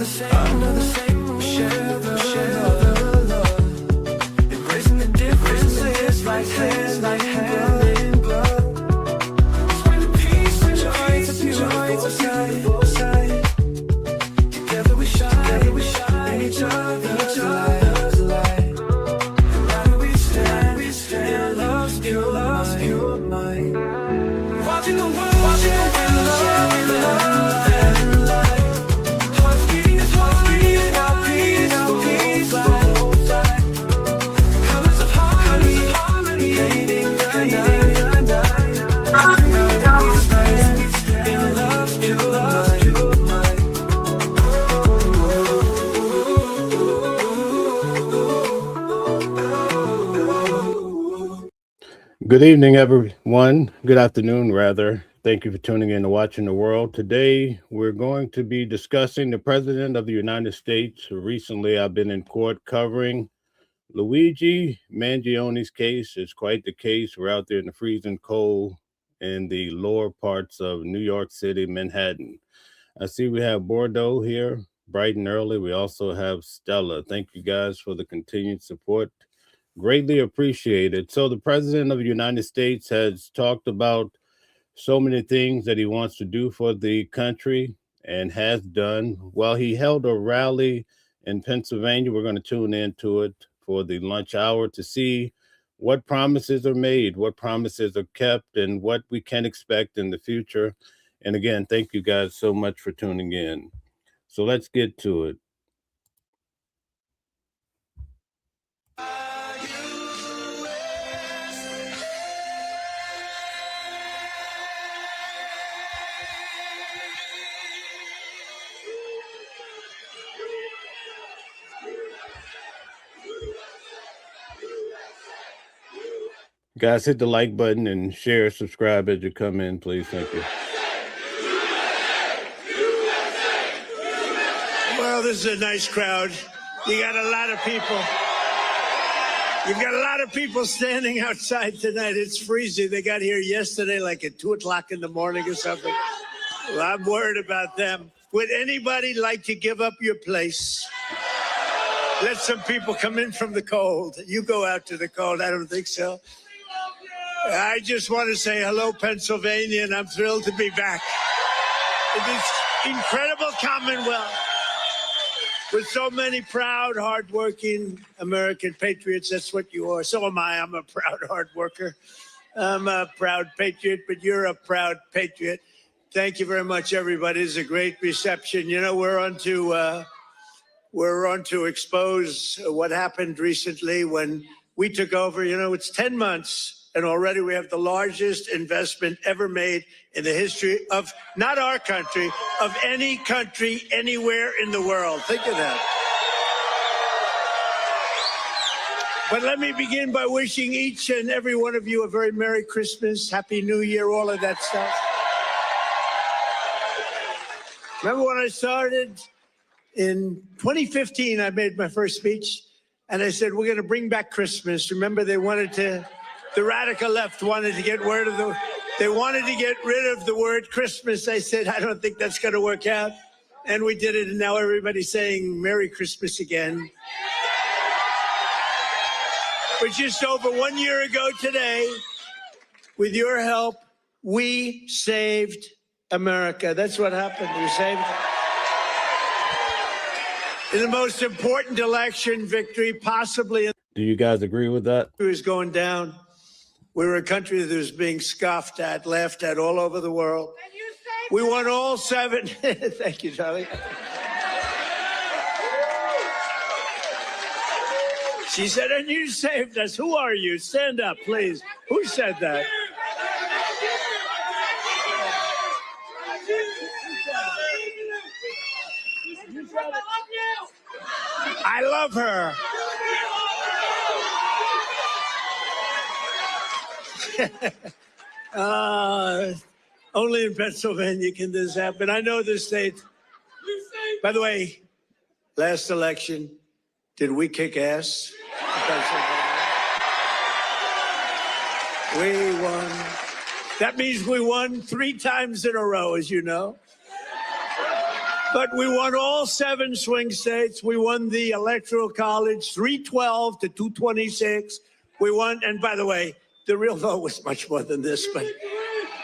same, not the same. We share the love, embracing the differences like hand in glove. Spreading peace and joy to both sides. Together we shine in each other's light. No matter we stand, love's pure mind. Watching the world share in love and light. Hearts beating our peace both sides. Colors of harmony, fading the night. In love's pure mind. Good evening, everyone. Good afternoon, rather. Thank you for tuning in to Watching the World. Today, we're going to be discussing the President of the United States. Recently, I've been in court covering Luigi Mangione's case. It's quite the case. We're out there in the freezing cold in the lower parts of New York City, Manhattan. I see we have Bordeaux here, bright and early. We also have Stella. Thank you guys for the continued support. Greatly appreciated. So the President of the United States has talked about so many things that he wants to do for the country and has done. Well, he held a rally in Pennsylvania. We're going to tune into it for the lunch hour to see what promises are made, what promises are kept, and what we can expect in the future. And again, thank you guys so much for tuning in. So let's get to it. Guys, hit the like button and share, subscribe as you come in, please. Thank you. Well, this is a nice crowd. You got a lot of people. You've got a lot of people standing outside tonight. It's freezing. They got here yesterday like at 2 o'clock in the morning or something. Well, I'm worried about them. Would anybody like to give up your place? Let some people come in from the cold. You go out to the cold. I don't think so. I just want to say hello, Pennsylvania, and I'm thrilled to be back. This incredible Commonwealth with so many proud, hardworking American patriots. That's what you are. So am I. I'm a proud hard worker. I'm a proud patriot, but you're a proud patriot. Thank you very much, everybody. It's a great reception. You know, we're on to expose what happened recently when we took over. You know, it's 10 months. And already we have the largest investment ever made in the history of, not our country, of any country anywhere in the world. Think of that. But let me begin by wishing each and every one of you a very Merry Christmas, Happy New Year, all of that stuff. Remember when I started in 2015, I made my first speech and I said, we're going to bring back Christmas. Remember, the radical left wanted to get rid of the word Christmas. I said, I don't think that's going to work out. And we did it. And now everybody's saying Merry Christmas again. But just over 1 year ago today, with your help, we saved America. That's what happened. We saved it. In the most important election victory possibly. Do you guys agree with that? Is going down. We're a country that is being scoffed at, laughed at all over the world. We won all 7. Thank you, Charlie. She said, and you saved us. Who are you? Stand up, please. Who said that? I love her. Only in Pennsylvania can this happen. I know this state. By the way, last election, did we kick ass? We won. That means we won 3 times in a row, as you know. But we won all 7 swing states. We won the Electoral College, 312 to 226. We won, and by the way, the real vote was much more than this, but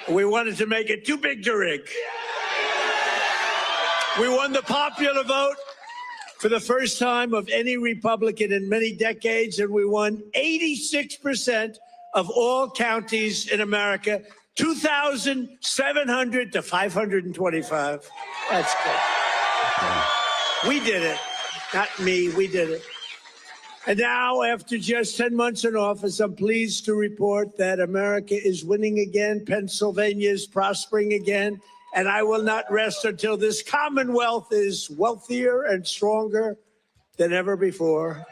we wanted to make it too big to rig. We won the popular vote for the first time of any Republican in many decades, and we won 86% of all counties in America, 2,700 to 525. That's good. We did it. Not me, we did it. And now, after just 10 months in office, I'm pleased to report that America is winning again. Pennsylvania is prospering again. And I will not rest until this Commonwealth is wealthier and stronger than ever before.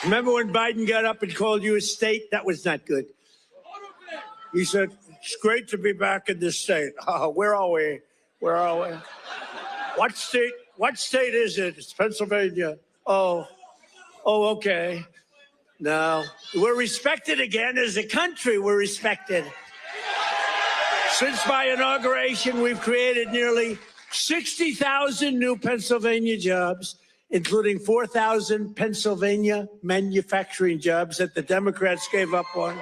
Remember when Biden got up and called you a state? That was not good. He said, it's great to be back in this state. Where are we? Where are we? What state is it? It's Pennsylvania. Oh, okay. No, we're respected again as a country. We're respected. Since my inauguration, we've created nearly 60,000 new Pennsylvania jobs, including 4,000 Pennsylvania manufacturing jobs that the Democrats gave up on.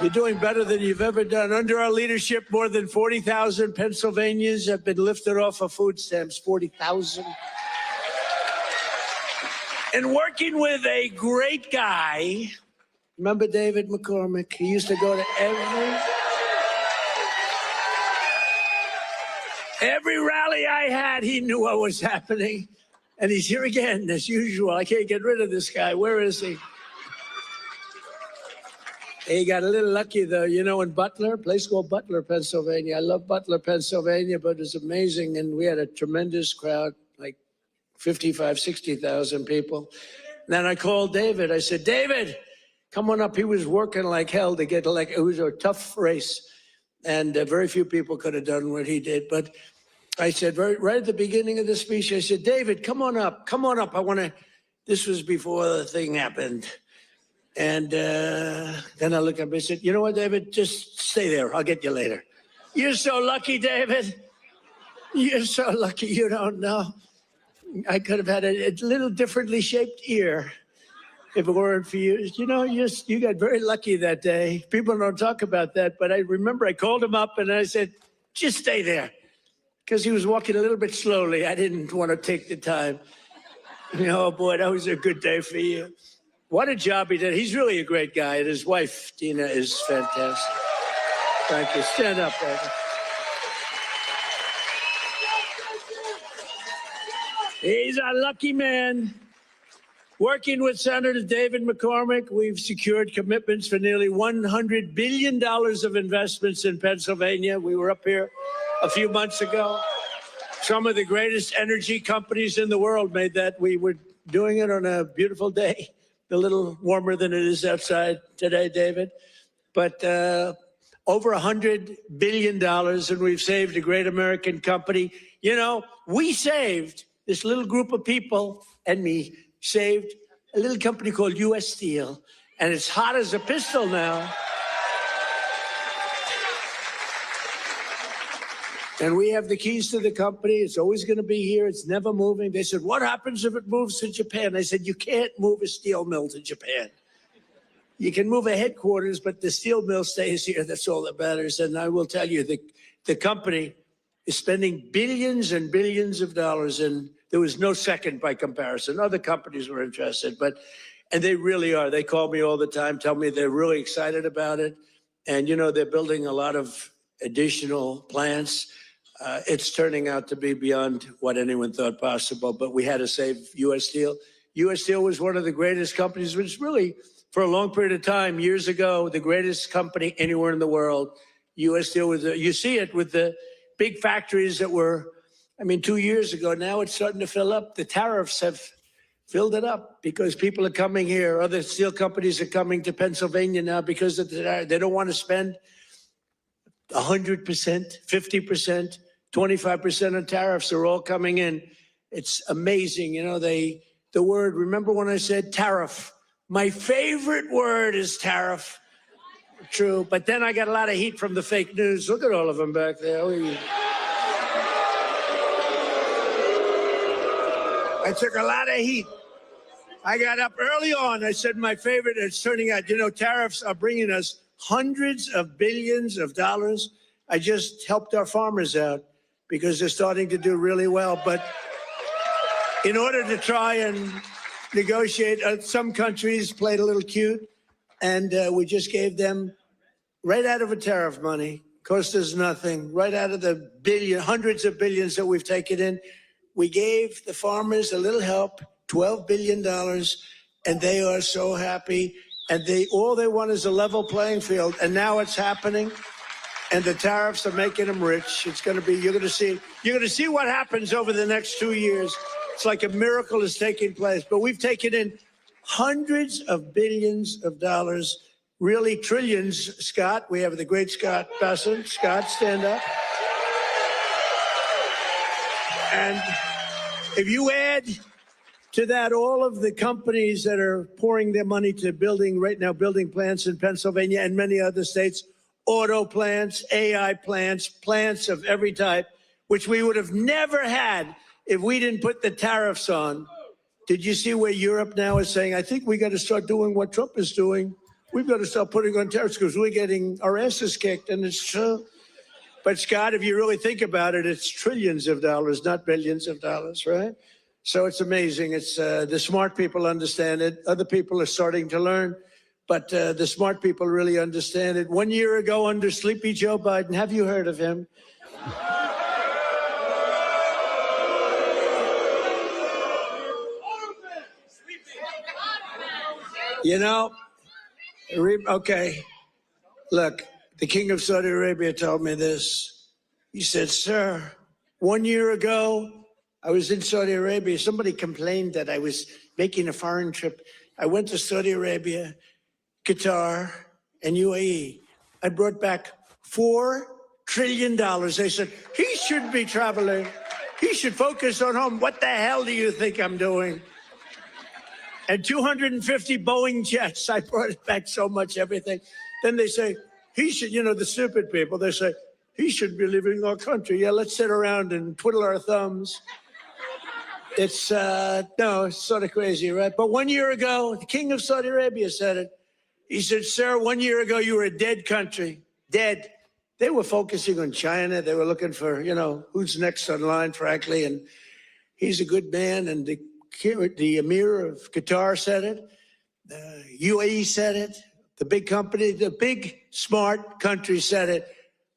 You're doing better than you've ever done. Under our leadership, more than 40,000 Pennsylvanians have been lifted off of food stamps. 40,000. And working with a great guy, remember David McCormick? He used to go to every rally I had. He knew what was happening. And he's here again, as usual. I can't get rid of this guy. Where is he? He got a little lucky, though. You know, in Butler, a place called Butler, Pennsylvania. I love Butler, Pennsylvania, but it's amazing. And we had a tremendous crowd, like 55, 60,000 people. And then I called David. I said, David, come on up. He was working like hell to get elected. It was a tough race. And very few people could have done what he did. But I said, right at the beginning of the speech, I said, David, come on up. Come on up. I want to, this was before the thing happened. And then I looked up and I said, you know what, David, just stay there. I'll get you later. You're so lucky, David. You're so lucky. You don't know. I could have had a little differently shaped ear if it weren't for you. You know, you got very lucky that day. People don't talk about that, but I remember I called him up and I said, just stay there. Because he was walking a little bit slowly. I didn't want to take the time. You know, oh boy, that was a good day for you. What a job he did. He's really a great guy. And his wife, Tina, is fantastic. Thank you. Stand up, baby. He's a lucky man. Working with Senator David McCormick, we've secured commitments for nearly $100 billion of investments in Pennsylvania. We were up here a few months ago. Some of the greatest energy companies in the world made that. We were doing it on a beautiful day. A little warmer than it is outside today, David. But over $100 billion, and we've saved a great American company. You know, we saved, this little group of people and me, saved a little company called U.S. Steel, and it's hot as a pistol now. And we have the keys to the company. It's always going to be here. It's never moving. They said, what happens if it moves to Japan? I said, you can't move a steel mill to Japan. You can move a headquarters, but the steel mill stays here. That's all that matters. And I will tell you, the company is spending billions and billions of dollars, and there was no second by comparison. Other companies were interested, and they really are. They call me all the time, tell me they're really excited about it. And, you know, they're building a lot of additional plants. It's turning out to be beyond what anyone thought possible, but we had to save U.S. Steel. U.S. Steel was one of the greatest companies, which really, for a long period of time, years ago, the greatest company anywhere in the world. U.S. Steel was, you see it with the big factories that were, 2 years ago, now it's starting to fill up. The tariffs have filled it up because people are coming here. Other steel companies are coming to Pennsylvania now because of they don't want to spend 100%, 50%, 25% of tariffs are all coming in. It's amazing. You know, the word, remember when I said tariff? My favorite word is tariff. True. But then I got a lot of heat from the fake news. Look at all of them back there. I took a lot of heat. I got up early on. I said my favorite, it's turning out, tariffs are bringing us hundreds of billions of dollars. I just helped our farmers out because they're starting to do really well. But in order to try and negotiate, some countries played a little cute, and we just gave them right out of a tariff money, cost us nothing, right out of the hundreds of billions that we've taken in. We gave the farmers a little help, $12 billion, and they are so happy. And all they want is a level playing field. And now it's happening. And the tariffs are making them rich. It's going to be, you're going to see what happens over the next 2 years. It's like a miracle is taking place. But we've taken in hundreds of billions of dollars, really trillions. Scott, we have the great Scott Bessent. Scott, stand up. And if you add to that all of the companies that are pouring their money to building plants in Pennsylvania and many other states, auto plants, AI plants, plants of every type, which we would have never had if we didn't put the tariffs on. Did you see where Europe now is saying, I think we got to start doing what Trump is doing. We've got to start putting on tariffs because we're getting our asses kicked, and it's true. But Scott, if you really think about it, it's trillions of dollars, not billions of dollars, right? So it's amazing. It's the smart people understand it. Other people are starting to learn, but the smart people really understand it. 1 year ago, under Sleepy Joe Biden, have you heard of him? Okay, look. The king of Saudi Arabia told me this. He said, sir, 1 year ago, I was in Saudi Arabia. Somebody complained that I was making a foreign trip. I went to Saudi Arabia, Qatar, and UAE. I brought back $4 trillion. They said, he shouldn't be traveling. He should focus on home. What the hell do you think I'm doing? And 250 Boeing jets. I brought back so much everything. Then they say, he should, the stupid people, they say, he should be leaving our country. Yeah, let's sit around and twiddle our thumbs. It's sort of crazy, right? But 1 year ago, the king of Saudi Arabia said it. He said, sir, 1 year ago, you were a dead country, dead. They were focusing on China. They were looking for, who's next on line, frankly. And he's a good man. And the emir of Qatar said it. UAE said it. The big company, the big, smart country said it.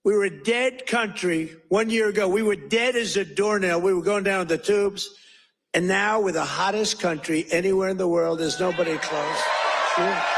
We were a dead country 1 year ago. We were dead as a doornail. We were going down the tubes. And now we're the hottest country anywhere in the world. There's nobody close. Yeah.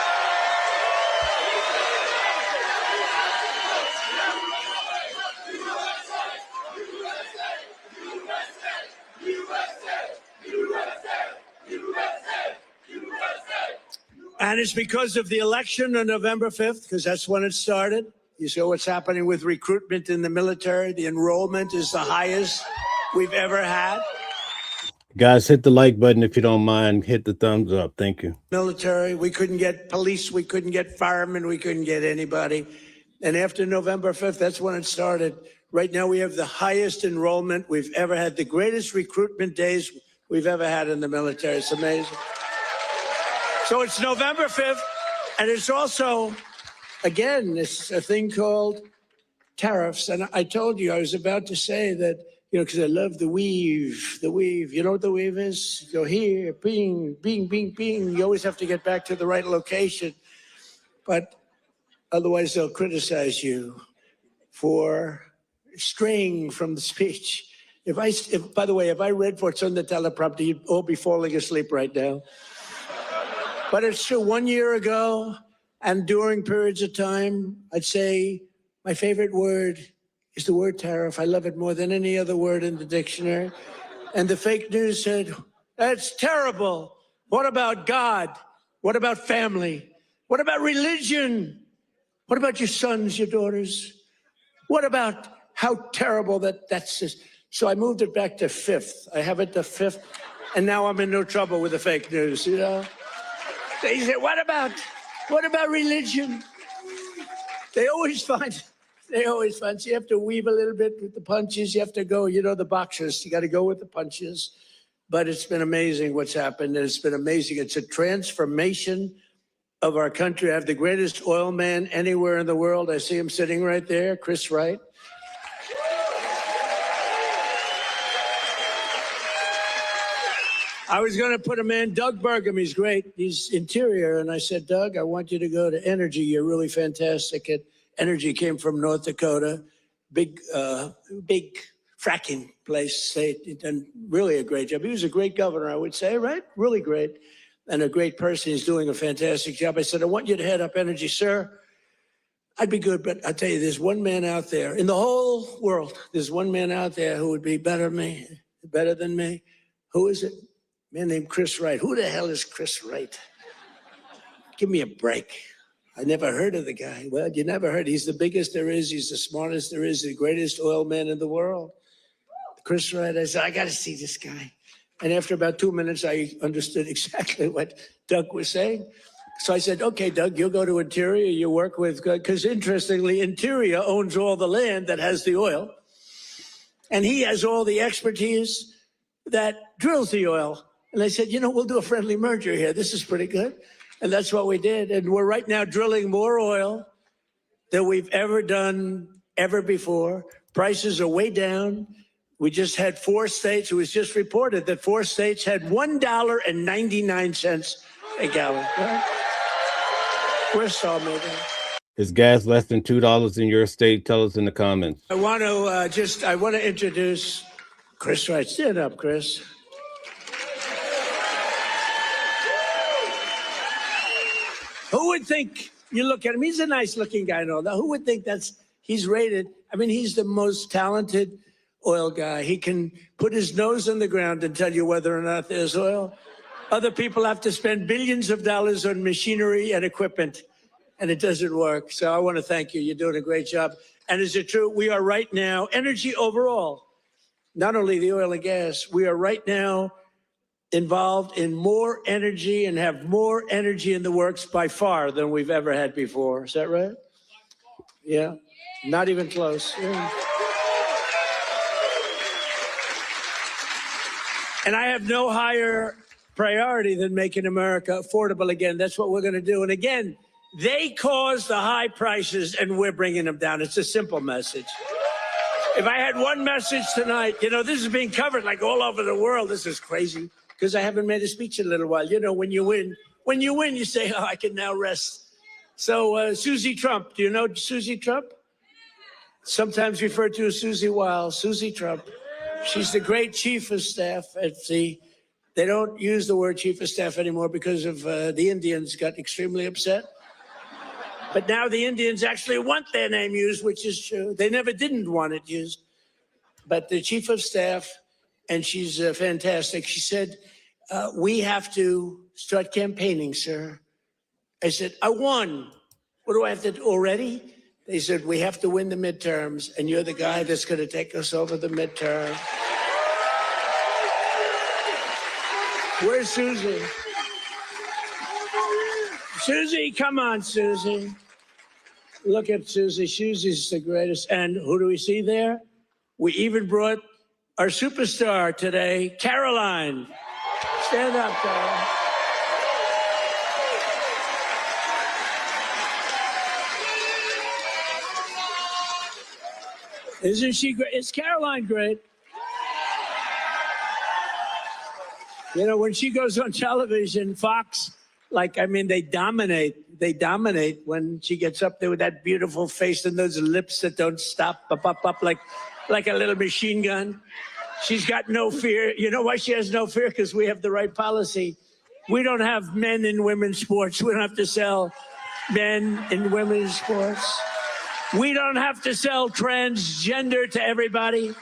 And it's because of the election on November 5th, because that's when it started. You see what's happening with recruitment in the military. The enrollment is the highest we've ever had. Guys, hit the like button if you don't mind. Hit the thumbs up. Thank you. Military, we couldn't get police, we couldn't get firemen, we couldn't get anybody. And after November 5th, that's when it started. Right now, we have the highest enrollment we've ever had, the greatest recruitment days we've ever had in the military. It's amazing. So it's November 5th, and it's also, again, it's a thing called tariffs. And I told you, I was about to say that, because I love the weave. You know what the weave is? You go here, bing, bing, bing, bing. You always have to get back to the right location. But otherwise, they'll criticize you for straying from the speech. By the way, if I read what's on the teleprompter, you'd all be falling asleep right now. But it's true, 1 year ago, and during periods of time, I'd say my favorite word is the word tariff. I love it more than any other word in the dictionary. And the fake news said, that's terrible. What about God? What about family? What about religion? What about your sons, your daughters? What about how terrible that's just. So I moved it back to 5th. I have it to 5th, and now I'm in no trouble with the fake news, They said, what about religion? They always find, so you have to weave a little bit with the punches. You have to go, the boxers, you got to go with the punches. But it's been amazing what's happened. And it's been amazing. It's a transformation of our country. I have the greatest oil man anywhere in the world. I see him sitting right there, Chris Wright. I was going to put him in. Doug Burgum, he's great. He's interior. And I said, Doug, I want you to go to Energy. You're really fantastic at Energy. Came from North Dakota. Big fracking place. He's done really a great job. He was a great governor, I would say, right? Really great. And a great person. He's doing a fantastic job. I said, I want you to head up Energy, sir. I'd be good, but I'll tell you, there's one man out there in the whole world. There's one man out there who would be better than me. Who is it? A man named Chris Wright. Who the hell is Chris Wright? Give me a break. I never heard of the guy. Well, you never heard. He's the biggest there is. He's the smartest there is. The greatest oil man in the world. Chris Wright. I said, I got to see this guy. And after about 2 minutes, I understood exactly what Doug was saying. So I said, okay, Doug, you'll go to Interior. You work with, because interestingly, Interior owns all the land that has the oil. And he has all the expertise that drills the oil. And I said, we'll do a friendly merger here. This is pretty good. And that's what we did. And we're right now drilling more oil than we've ever done ever before. Prices are way down. We just had 4 states. It was just reported that 4 states had $1.99 a gallon. Right? We're so amazing. Is gas less than $2 in your state? Tell us in the comments. I want to introduce Chris Wright. Stand up, Chris. Who would think, you look at him, he's a nice looking guy and all that. Who would think he's rated? I mean, he's the most talented oil guy. He can put his nose in the ground and tell you whether or not there's oil. Other people have to spend billions of dollars on machinery and equipment, and it doesn't work. So I want to thank you. You're doing a great job. And is it true? We are right now, energy overall, not only the oil and gas, we are right now involved in more energy and have more energy in the works by far than we've ever had before. Is that right? Yeah. Not even close. Yeah. And I have no higher priority than making America affordable again. That's what we're going to do. And again, they caused the high prices and we're bringing them down. It's a simple message. If I had one message tonight, this is being covered like all over the world. This is crazy because I haven't made a speech in a little while. When you win, you say, I can now rest. So Susie Trump, do you know Susie Trump? Sometimes referred to as Susie Wiles, Susie Trump. She's the great chief of staff at they don't use the word chief of staff anymore because of the Indians got extremely upset. But now the Indians actually want their name used, which is true. They never didn't want it used. But the chief of staff, and she's fantastic, she said, we have to start campaigning, sir. I said, I won. What do I have to do already? They said, we have to win the midterms, and you're the guy that's going to take us over the midterm. Where's Susie? Susie, come on, Susie. Look at Susie. Susie's the greatest. And who do we see there? We even brought our superstar today, Caroline. Stand up, Caroline. Isn't she great? Is Caroline great? When she goes on television, Fox, they dominate. They dominate when she gets up there with that beautiful face and those lips that don't stop, up like a little machine gun. She's got no fear. You know why she has no fear? Because we have the right policy. We don't have men in women's sports. We don't have to sell men in women's sports. We don't have to sell transgender to everybody.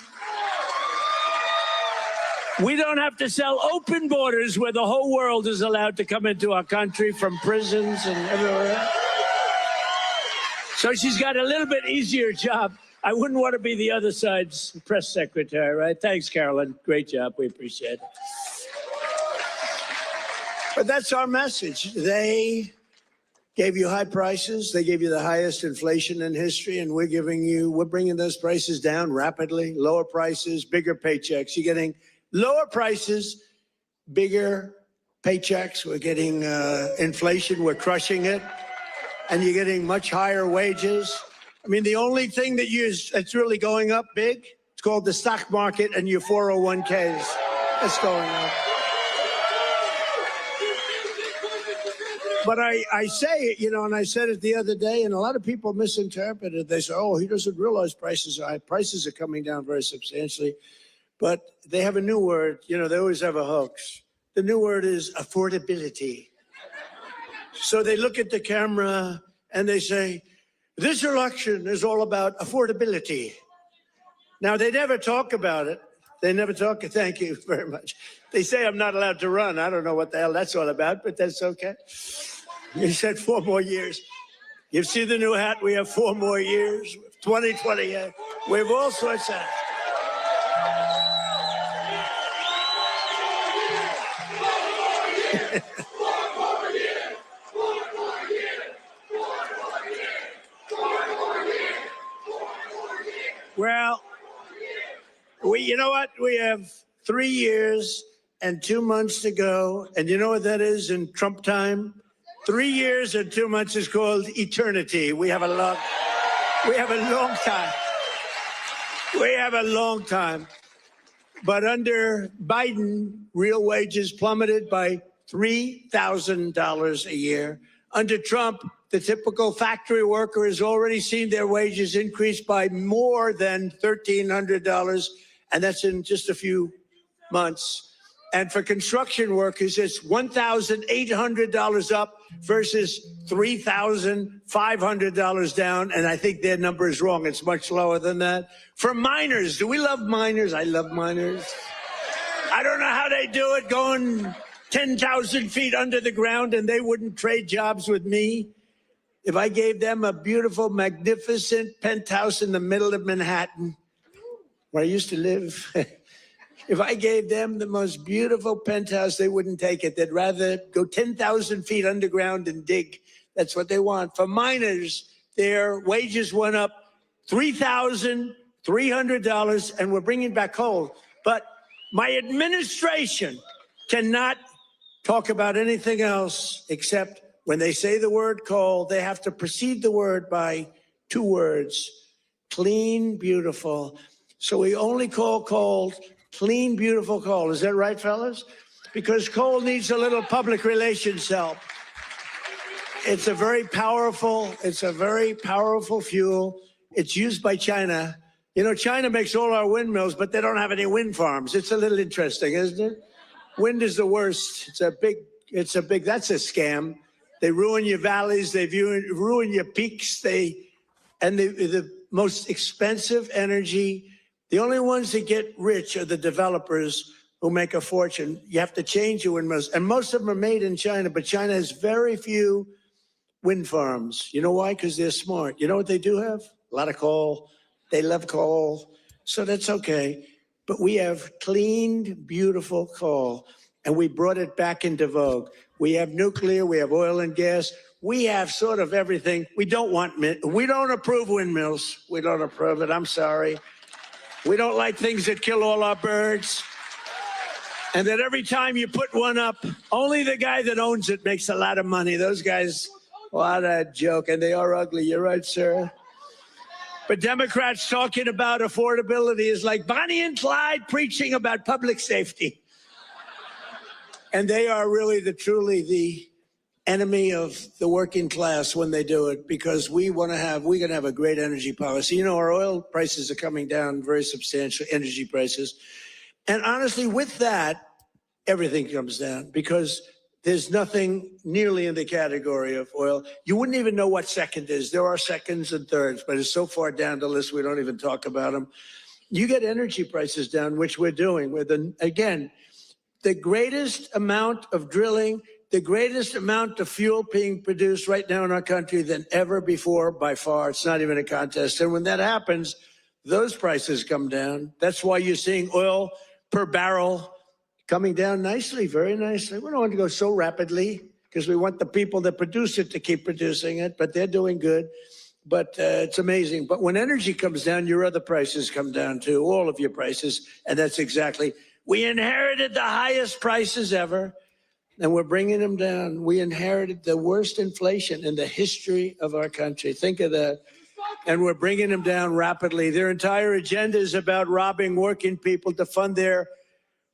We don't have to sell open borders where the whole world is allowed to come into our country from prisons and everywhere else. So she's got a little bit easier job. I wouldn't want to be the other side's press secretary, right? Thanks, Carolyn. Great job. We appreciate it. But that's our message. They gave you high prices. They gave you the highest inflation in history, and we're bringing those prices down rapidly. Lower prices, bigger paychecks. You're getting lower prices, bigger paychecks. We're getting inflation. We're crushing it. And you're getting much higher wages. I mean, the only thing that's really going up big, it's called the stock market and your 401ks. That's going up. But I say it, and I said it the other day, and a lot of people misinterpret it. They say, oh, he doesn't realize prices are high. Prices are coming down very substantially. But they have a new word. They always have a hoax. The new word is affordability. So they look at the camera and they say, this election is all about affordability. Now, they never talk about it. They never talk. Thank you very much. They say I'm not allowed to run. I don't know what the hell that's all about, but that's okay. You said 4 more years. You see the new hat? We have 4 more years. 2028. We have all sorts of. Well, you know what? We have 3 years and 2 months to go. And you know what that is in Trump time? 3 years and 2 months is called eternity. We have a long time. We have a long time. But under Biden, real wages plummeted by $3,000 a year. Under Trump, the typical factory worker has already seen their wages increase by more than $1,300, and that's in just a few months. And for construction workers, it's $1,800 up versus $3,500 down, and I think their number is wrong. It's much lower than that. For miners, do we love miners? I love miners. I don't know how they do it, going 10,000 feet under the ground, and they wouldn't trade jobs with me. If I gave them a beautiful, magnificent penthouse in the middle of Manhattan, where I used to live, if I gave them the most beautiful penthouse, they wouldn't take it. They'd rather go 10,000 feet underground and dig. That's what they want. For miners, their wages went up $3,300, and we're bringing back coal. But my administration cannot talk about anything else except when they say the word coal, they have to precede the word by 2 words: clean, beautiful. So we only call coal clean, beautiful coal. Is that right, fellas? Because coal needs a little public relations help. It's a very powerful fuel. It's used by China. China makes all our windmills, but they don't have any wind farms. It's a little interesting, isn't it? Wind is the worst. That's a scam. They ruin your valleys. They ruin your peaks. The most expensive energy. The only ones that get rich are the developers who make a fortune. You have to change your windmills. And most of them are made in China, but China has very few wind farms. You know why? Because they're smart. You know what they do have? A lot of coal. They love coal. So that's okay. But we have clean, beautiful coal, and we brought it back into vogue. We have nuclear. We have oil and gas. We have sort of everything. We don't approve windmills. We don't approve it. I'm sorry. We don't like things that kill all our birds. And that every time you put one up, only the guy that owns it makes a lot of money. Those guys, what a joke. And they are ugly. You're right, sir. But Democrats talking about affordability is like Bonnie and Clyde preaching about public safety. And they are really truly the enemy of the working class when they do it, because we're going to have a great energy policy. Our oil prices are coming down very substantial, energy prices. And honestly, with that, everything comes down, because there's nothing nearly in the category of oil. You wouldn't even know what second is. There are seconds and thirds, but it's so far down the list, we don't even talk about them. You get energy prices down, which we're doing with, again, the greatest amount of drilling, the greatest amount of fuel being produced right now in our country than ever before, by far. It's not even a contest. And when that happens, those prices come down. That's why you're seeing oil per barrel coming down nicely, very nicely. We don't want to go so rapidly. because we want the people that produce it to keep producing it, but they're doing good. But it's amazing. But when energy comes down, your other prices come down too, all of your prices. And that's exactly, we inherited the highest prices ever, and we're bringing them down. We inherited the worst inflation in the history of our country. Think of that. And we're bringing them down rapidly. Their entire agenda is about robbing working people to fund their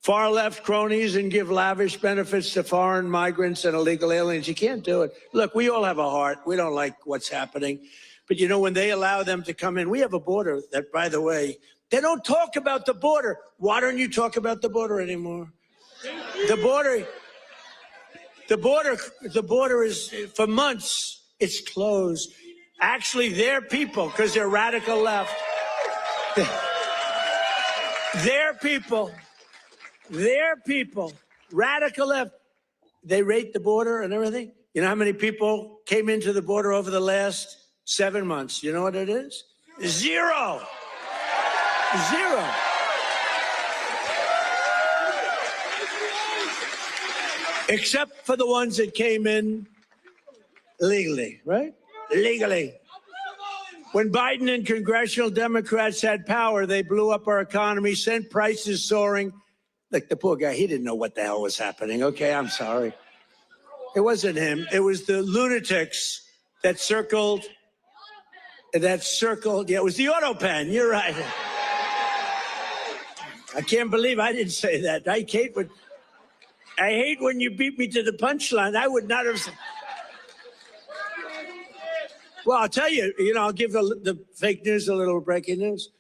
far-left cronies and give lavish benefits to foreign migrants and illegal aliens. You can't do it. Look, we all have a heart. We don't like what's happening. But, you know, when they allow them to come in, we have a border that, by the way, they don't talk about the border. Why don't you talk about the border anymore? The border is, for months, it's closed. Actually, their people, because they're radical left, their people, radical left, they rate the border and everything. You know how many people came into the border over the last 7 months? You know what it is? Zero. Zero. Except for the ones that came in legally, right? Legally. When Biden and congressional Democrats had power, they blew up our economy, sent prices soaring. Like the poor guy, he didn't know what the hell was happening. Okay, I'm sorry. It wasn't him. It was the lunatics that circled. Yeah, it was the auto pen. You're right. I can't believe I didn't say that. I hate when you beat me to the punchline. I would not have. Well, I'll tell you, I'll give the fake news a little breaking news.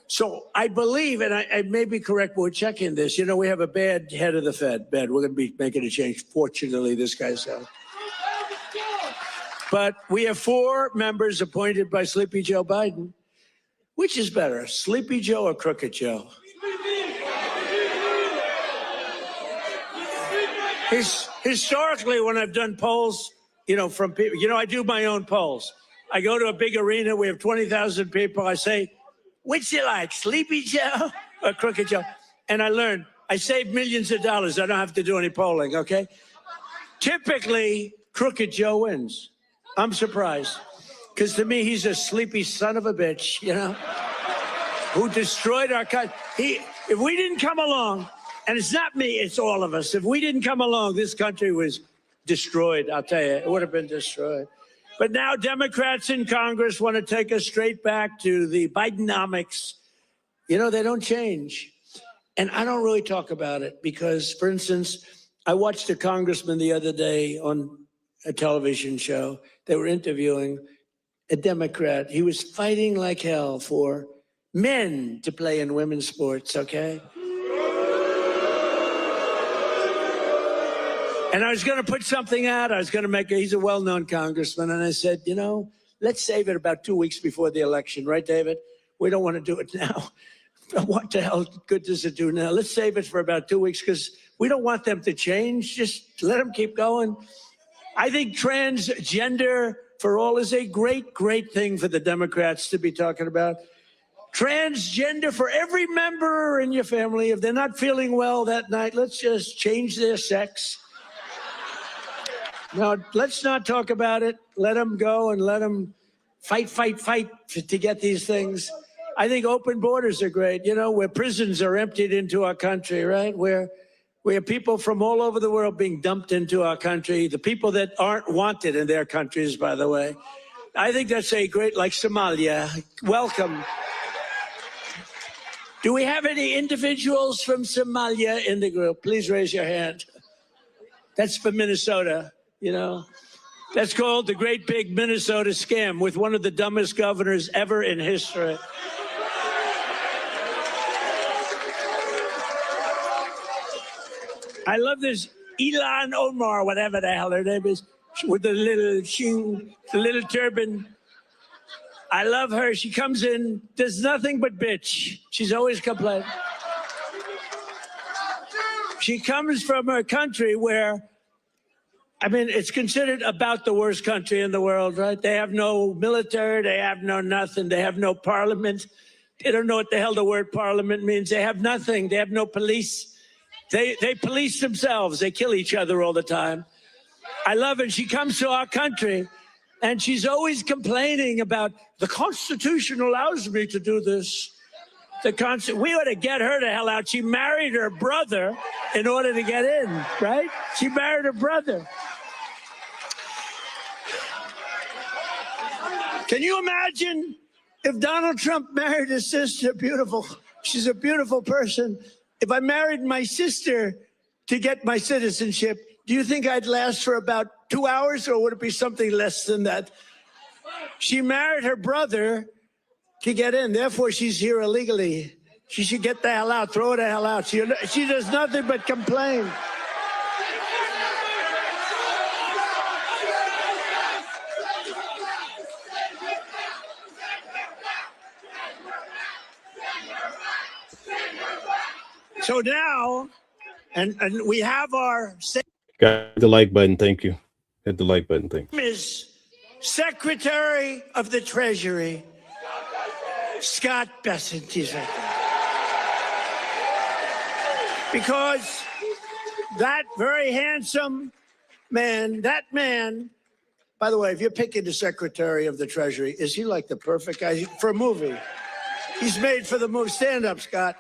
So I believe, and I may be correct, but we're checking this. We have a bad head of the Fed. We're going to be making a change. Fortunately, this guy's out. But we have 4 members appointed by Sleepy Joe Biden. Which is better, Sleepy Joe or Crooked Joe? Historically, when I've done polls, from people, I do my own polls. I go to a big arena. We have 20,000 people. I say, which you like, Sleepy Joe or Crooked Joe? And I learned, I save millions of dollars. I don't have to do any polling, okay? Typically, Crooked Joe wins. I'm surprised. Because to me, he's a sleepy son of a bitch, who destroyed our country. If we didn't come along, and it's not me, it's all of us. If we didn't come along, this country was destroyed. I'll tell you, it would have been destroyed. But now Democrats in Congress want to take us straight back to the Bidenomics. They don't change. And I don't really talk about it because, for instance, I watched a congressman the other day on a television show. They were interviewing a Democrat. He was fighting like hell for men to play in women's sports, okay? And I was going to put something out. I was going to he's a well-known congressman. And I said, let's save it about 2 weeks before the election. Right, David? We don't want to do it now. What the hell good does it do now? Let's save it for about 2 weeks because we don't want them to change. Just let them keep going. I think transgender for all is a great, great thing for the Democrats to be talking about. Transgender for every member in your family. If they're not feeling well that night, let's just change their sex. Now, let's not talk about it. Let them go and let them fight to get these things. I think open borders are great. Where prisons are emptied into our country, right? Where we have people from all over the world being dumped into our country. The people that aren't wanted in their countries, by the way. I think that's a great, like Somalia. Welcome. Do we have any individuals from Somalia in the group? Please raise your hand. That's for Minnesota. That's called the great big Minnesota scam with one of the dumbest governors ever in history. I love this Ilan Omar, whatever the hell her name is, with the little turban. I love her. She comes in, does nothing but bitch. She's always complaining. She comes from a country where, it's considered about the worst country in the world, right? They have no military. They have no nothing. They have no parliament. They don't know what the hell the word parliament means. They have nothing. They have no police. They police themselves. They kill each other all the time. I love it. She comes to our country, and she's always complaining about the Constitution allows me to do this. We ought to get her the hell out. She married her brother in order to get in, right? She married her brother. Can you imagine if Donald Trump married his sister? Beautiful. She's a beautiful person. If I married my sister to get my citizenship, do you think I'd last for about 2 hours, or would it be something less than that? She married her brother to get in. Therefore, she's here illegally. She should get the hell out. Throw her the hell out. She does nothing but complain. So now, and we have our Got the like button. Thank you. Hit the like button. Thank you. is Secretary of the Treasury, Scott Bessent. He's right there. Because that very handsome man, by the way, if you're picking the Secretary of the Treasury, is he like the perfect guy for a movie? He's made for the movie. Stand up, Scott.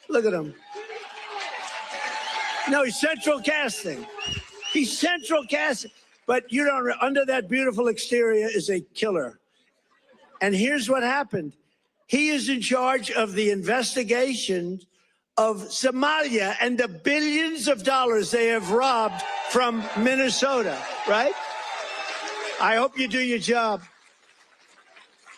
Look at him. No, he's central casting. He's central casting. But you don't, under that beautiful exterior is a killer. And here's what happened. He is in charge of the investigation of Somalia and the billions of dollars they have robbed from Minnesota, right? I hope you do your job.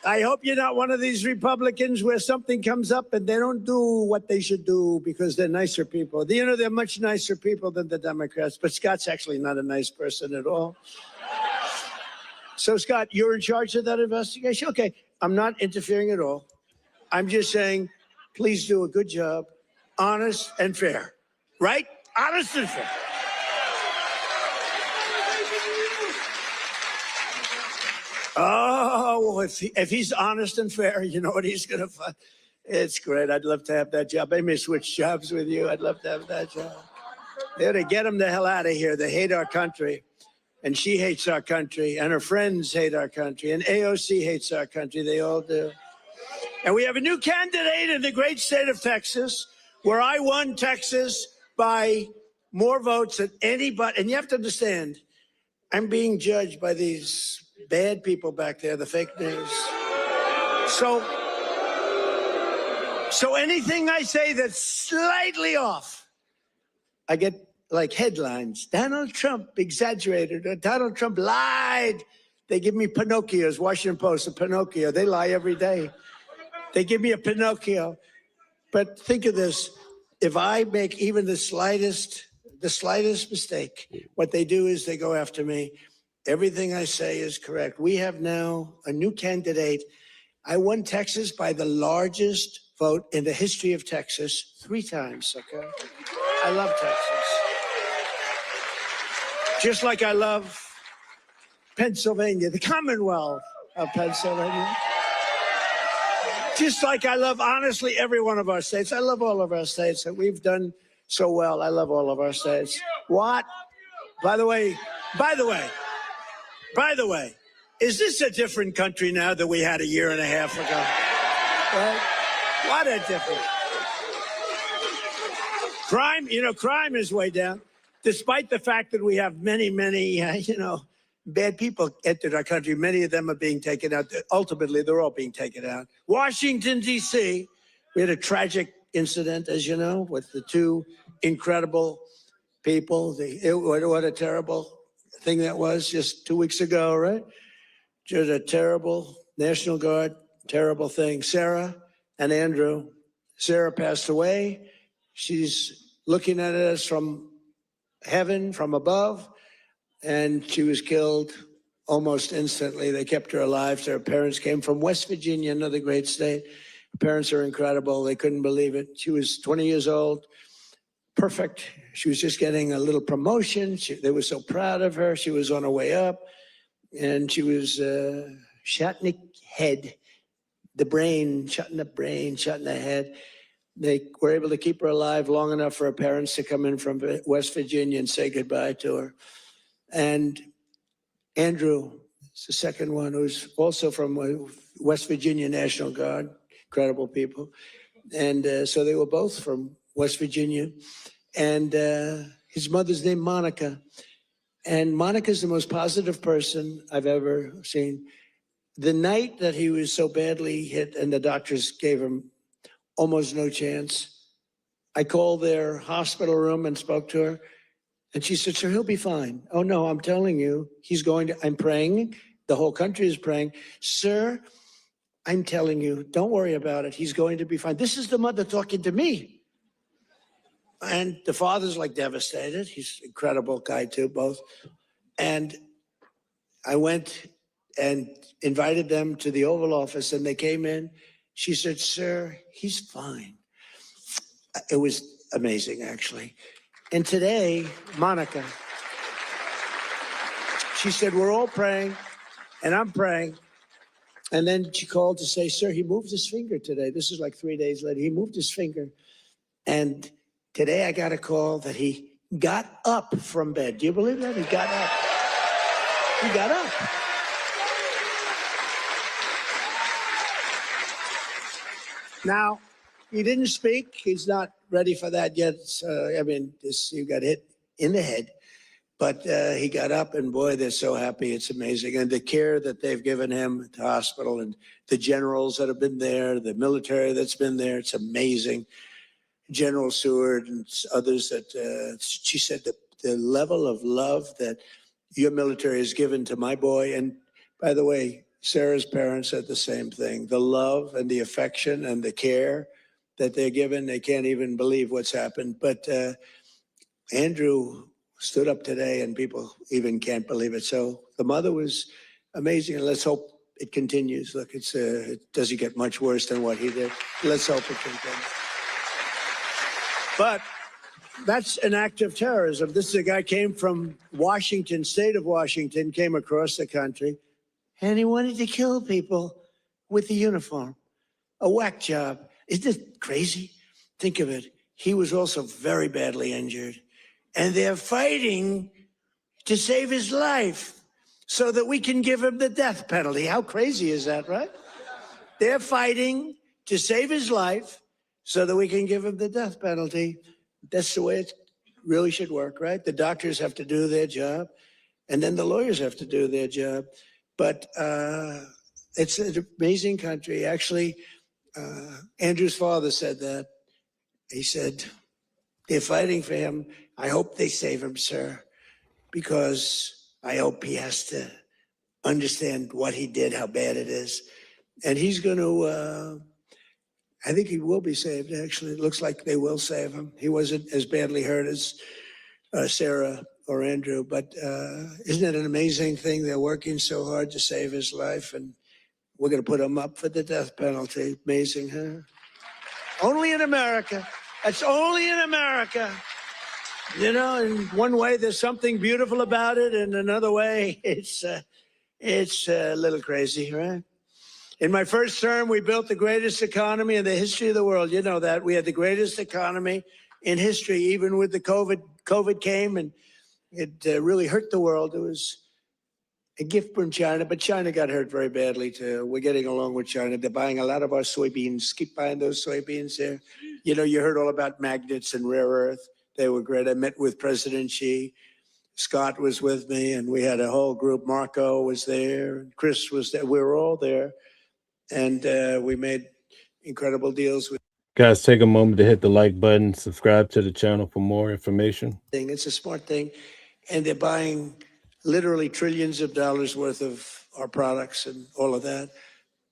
I hope you're not one of these Republicans where something comes up and they don't do what they should do because they're nicer people. You know, they're much nicer people than the Democrats, but Scott's actually not a nice person at all. So, Scott, you're in charge of that investigation? Okay, I'm not interfering at all. I'm just saying, please do a good job, honest and fair, right? Honest and fair. Oh, if he's honest and fair, you know what he's going to find? It's great. I'd love to have that job. I may switch jobs with you. I'd love to have that job. They're to get him the hell out of here. They hate our country. And she hates our country. And her friends hate our country. And AOC hates our country. They all do. And we have a new candidate in the great state of Texas, where I won Texas by more votes than anybody. And you have to understand, I'm being judged by these bad people back there, the fake news. So anything I say that's slightly off, I get like headlines. Donald Trump exaggerated, or Donald Trump lied. They give me Pinocchios, Washington Post, a Pinocchio. They lie every day. They give me a Pinocchio. But think of this. If I make even the slightest mistake, what they do is they go after me. Everything I say is correct. We have now a new candidate. I won Texas by the largest vote in the history of Texas 3 times, okay? I love Texas. Just like I love Pennsylvania, the Commonwealth of Pennsylvania. Just like I love, honestly, every one of our states. I love all of our states. We've done so well. I love all of our states. What? By the way, is this a different country now than we had a year and a half ago? Right? What a difference. Crime is way down, despite the fact that we have many, bad people entered our country. Many of them are being taken out. Ultimately, they're all being taken out. Washington, D.C., we had a tragic incident, as you know, with the 2 incredible people. What a terrible thing that was just 2 weeks ago, right? Just a terrible National Guard, terrible thing. Sarah and Andrew. Sarah passed away. She's looking at us from heaven, from above, and she was killed almost instantly. They kept her alive. So her parents came from West Virginia, another great state. Her parents are incredible. They couldn't believe it. She was 20 years old. Perfect. She was just getting a little promotion. They were so proud of her. She was on her way up, and she was shot in the head, shot in the head. They were able to keep her alive long enough for her parents to come in from West Virginia and say goodbye to her. And Andrew is the second one, who's also from West Virginia National Guard, incredible people. And so they were both from West Virginia. And his mother's named Monica. And Monica's the most positive person I've ever seen. The night that he was so badly hit and the doctors gave him almost no chance, I called their hospital room and spoke to her. And she said, sir, he'll be fine. Oh, no, I'm telling you, he's going to, I'm praying. The whole country is praying. Sir, I'm telling you, don't worry about it. He's going to be fine. This is the mother talking to me. And the father's like devastated. He's an incredible guy too, both. And I went and invited them to the Oval Office and they came in. She said, sir, he's fine. It was amazing, actually. And today, Monica, she said, we're all praying and I'm praying. And then she called to say, sir, he moved his finger today. This is like 3 days later. He moved his finger. And today I got a call that he got up from bed. Do you believe that? He got up. He got up. Now, he didn't speak. He's not ready for that yet. I mean, he got hit in the head. But he got up, and boy, they're so happy. It's amazing. And the care that they've given him at the hospital and the generals that have been there, the military that's been there, it's amazing. General Seward and others that she said the level of love that your military has given to my boy. And by the way, Sarah's parents said the same thing. The love and the affection and the care that they're given, they can't even believe what's happened. But Andrew stood up today and people even can't believe it. So the mother was amazing, and let's hope it continues. Look, it doesn't get much worse than what he did. Let's hope it continues. But that's an act of terrorism. This is a guy came from Washington, state of Washington, came across the country, and he wanted to kill people with the uniform. A whack job. Isn't it crazy? Think of it. He was also very badly injured. And they're fighting to save his life so that we can give him the death penalty. How crazy is that, right? They're fighting to save his life so that we can give him the death penalty. That's the way it really should work, right? The doctors have to do their job, and then the lawyers have to do their job. But it's an amazing country. Actually, Andrew's father said that. He said, they're fighting for him. I hope they save him, sir, because I hope he has to understand what he did, how bad it is. And he's going to, I think he will be saved, actually. It looks like they will save him. He wasn't as badly hurt as Sarah or Andrew, but isn't it an amazing thing? They're working so hard to save his life, and we're going to put him up for the death penalty. Amazing, huh? Only in America. That's only in America. You know, in one way, there's something beautiful about it. In another way, it's a little crazy, right? In my first term, we built the greatest economy in the history of the world. You know that. We had the greatest economy in history, even with the COVID. COVID came, and it really hurt the world. It was a gift from China, but China got hurt very badly, too. We're getting along with China. They're buying a lot of our soybeans. Keep buying those soybeans there. You know, you heard all about magnets and rare earth. They were great. I met with President Xi. Scott was with me, and we had a whole group. Marco was there, and Chris was there. We were all there, and we made incredible deals with. Guys, take a moment to hit the like button, subscribe to the channel for more information. It's a smart thing, and they're buying literally trillions of dollars worth of our products and all of that.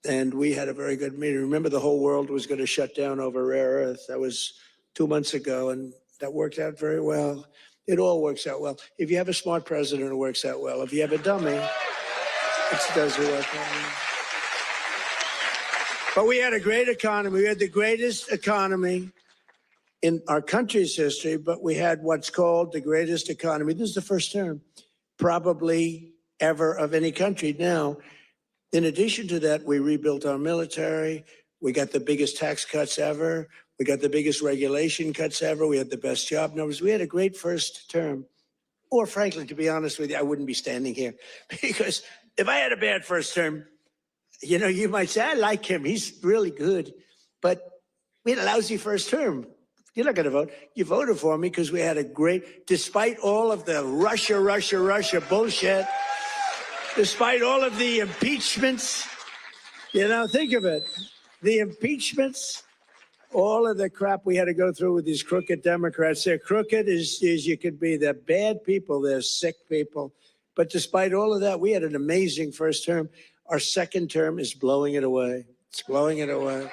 And we had a very good meeting. Remember, the whole world was going to shut down over rare earth. That was 2 months ago, and that worked out very well. It all works out well. If you have a smart president, it works out well. If you have a dummy, it doesn't work out well. But we had a great economy. We had the greatest economy in our country's history, but we had what's called the greatest economy. This is the first term, probably ever, of any country. Now, in addition to that, we rebuilt our military. We got the biggest tax cuts ever. We got the biggest regulation cuts ever. We had the best job numbers. We had a great first term. Or frankly, to be honest with you, I wouldn't be standing here because if I had a bad first term, you might say, I like him. He's really good. But we had a lousy first term. You're not going to vote. You voted for me because we had a great, despite all of the Russia bullshit, despite all of the impeachments, think of it. The impeachments, all of the crap we had to go through with these crooked Democrats. They're crooked as you could be. They're bad people. They're sick people. But despite all of that, we had an amazing first term. Our second term is blowing it away. It's blowing it away.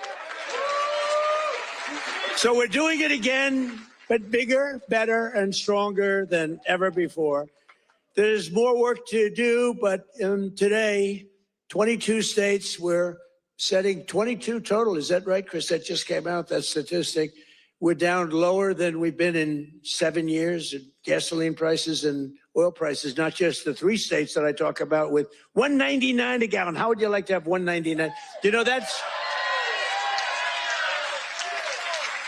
So we're doing it again, but bigger, better, and stronger than ever before. There's more work to do, but today, 22 states, we're setting 22 total. Is that right, Chris? That just came out, that statistic. We're down lower than we've been in 7 years in gasoline prices and oil prices, not just the 3 states that I talk about with $1.99 a gallon. How would you like to have $1.99?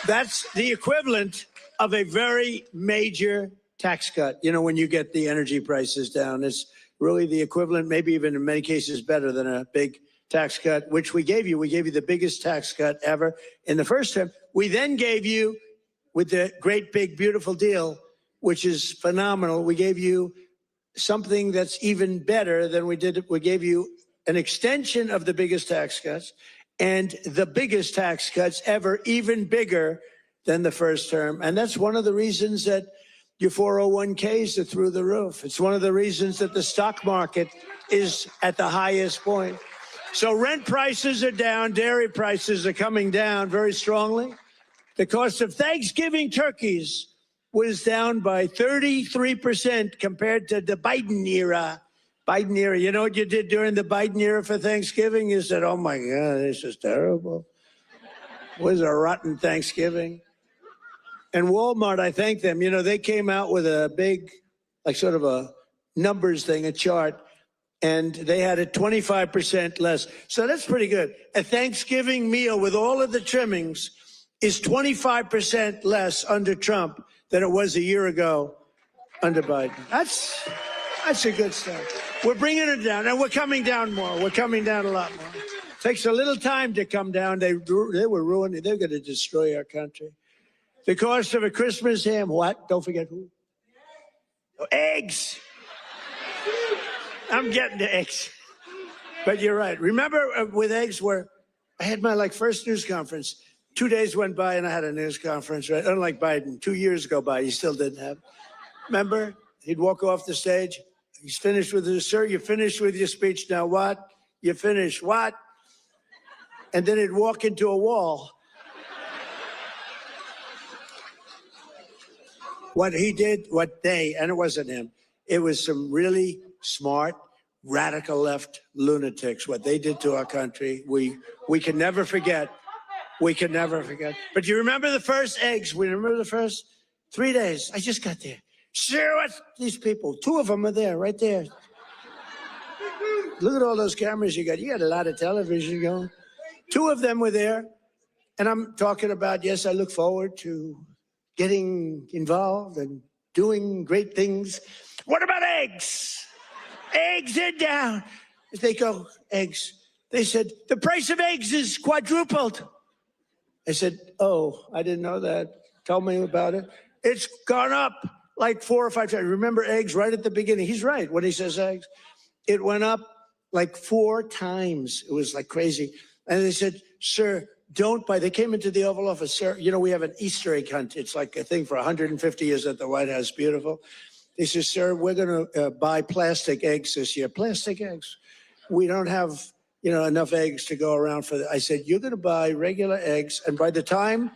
That's the equivalent of a very major tax cut. When you get the energy prices down, it's really the equivalent, maybe even in many cases better than a big tax cut, which we gave you. We gave you the biggest tax cut ever in the first term. We then gave you, with the great big beautiful deal, which is phenomenal, we gave you something that's even better than we did. We gave you an extension of the biggest tax cuts and the biggest tax cuts ever, even bigger than the first term. And that's one of the reasons that your 401ks are through the roof. It's one of the reasons that the stock market is at the highest point. So rent prices are down, dairy prices are coming down very strongly. The cost of Thanksgiving turkeys was down by 33% compared to the Biden era. You know what you did during the Biden era for Thanksgiving? You said, oh my God, this is terrible. It was a rotten Thanksgiving. And Walmart, I thank them. They came out with a big, sort of a numbers thing, a chart, and they had it 25% less. So that's pretty good. A Thanksgiving meal with all of the trimmings is 25% less under Trump than it was a year ago under Biden. That's a good start. We're bringing it down, and we're coming down more. We're coming down a lot more. Takes a little time to come down. They were ruining. They're going to destroy our country. The cost of a Christmas ham, what? Don't forget who? Eggs. I'm getting to eggs. But you're right. Remember with eggs where I had my first news conference. 2 days went by and I had a news conference, right? Unlike Biden, 2 years go by, he still didn't have. Remember? He'd walk off the stage. He's finished with his, sir, you finished with your speech. Now what? You finished what? And then he'd walk into a wall. What he did, and it wasn't him, it was some really smart, radical left lunatics. What they did to our country, we can never forget. We can never forget. But you remember the first eggs? We remember the first 3 days. I just got there. Sure, what? These people, 2 of them are there, right there. Look at all those cameras you got. You got a lot of television going. 2 of them were there. And I'm talking about, yes, I look forward to getting involved and doing great things. What about eggs? Eggs are down. They go, eggs. They said, the price of eggs is quadrupled. I said, oh, I didn't know that. Tell me about it. It's gone up like 4 or 5 times. Remember eggs right at the beginning. He's right when he says eggs. It went up like 4 times. It was like crazy. And they said, sir, don't buy. They came into the Oval Office, sir. We have an Easter egg hunt. It's like a thing for 150 years at the White House. Beautiful. They said, sir, we're going to buy plastic eggs this year. Plastic eggs. We don't have, enough eggs to go around for that. I said, you're going to buy regular eggs. And by the time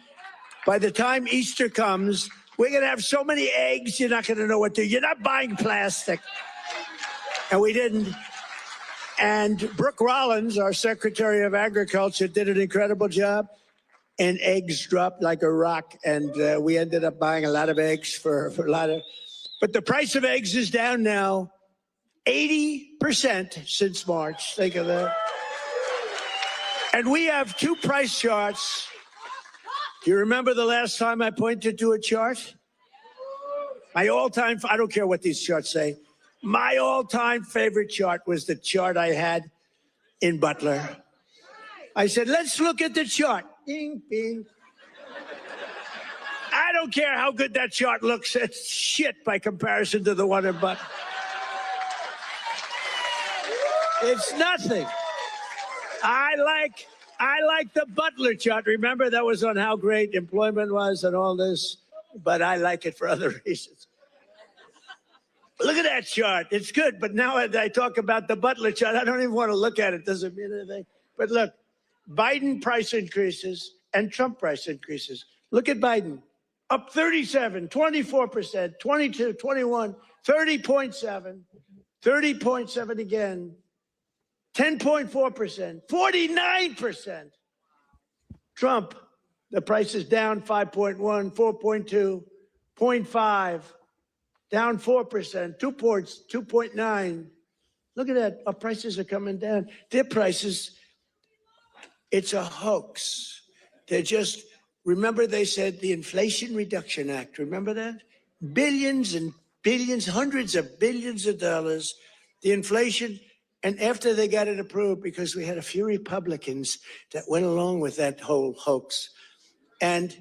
Easter comes, we're going to have so many eggs, you're not going to know what to do. You're not buying plastic. And we didn't. And Brooke Rollins, our Secretary of Agriculture, did an incredible job. And eggs dropped like a rock. And we ended up buying a lot of eggs for a lot of. But the price of eggs is down now 80% since March. Think of that. And we have 2 price charts. Do you remember the last time I pointed to a chart? My all-time, I don't care what these charts say. My all-time favorite chart was the chart I had in Butler. I said, let's look at the chart. Ding, bing. I don't care how good that chart looks. It's shit by comparison to the one in Butler. It's nothing. I like the Butler chart. Remember, that was on how great employment was and all this, but I like it for other reasons. Look at that chart. It's good, but now I talk about the Butler chart, I don't even want to look at it. Doesn't mean anything. But look, Biden price increases and Trump price increases. Look at Biden. Up 37, 24%, 22, 21, 30.7, 30.7 again, 10.4%, 49%. Trump, the price is down 5.1, 4.2, 0.5, down 4%, 2 points, 2.9. Look at that. Our prices are coming down. Their prices, it's a hoax. They're just, remember they said the Inflation Reduction Act. Remember that? Billions and billions, hundreds of billions of dollars. The inflation, and after they got it approved, because we had a few Republicans that went along with that whole hoax. And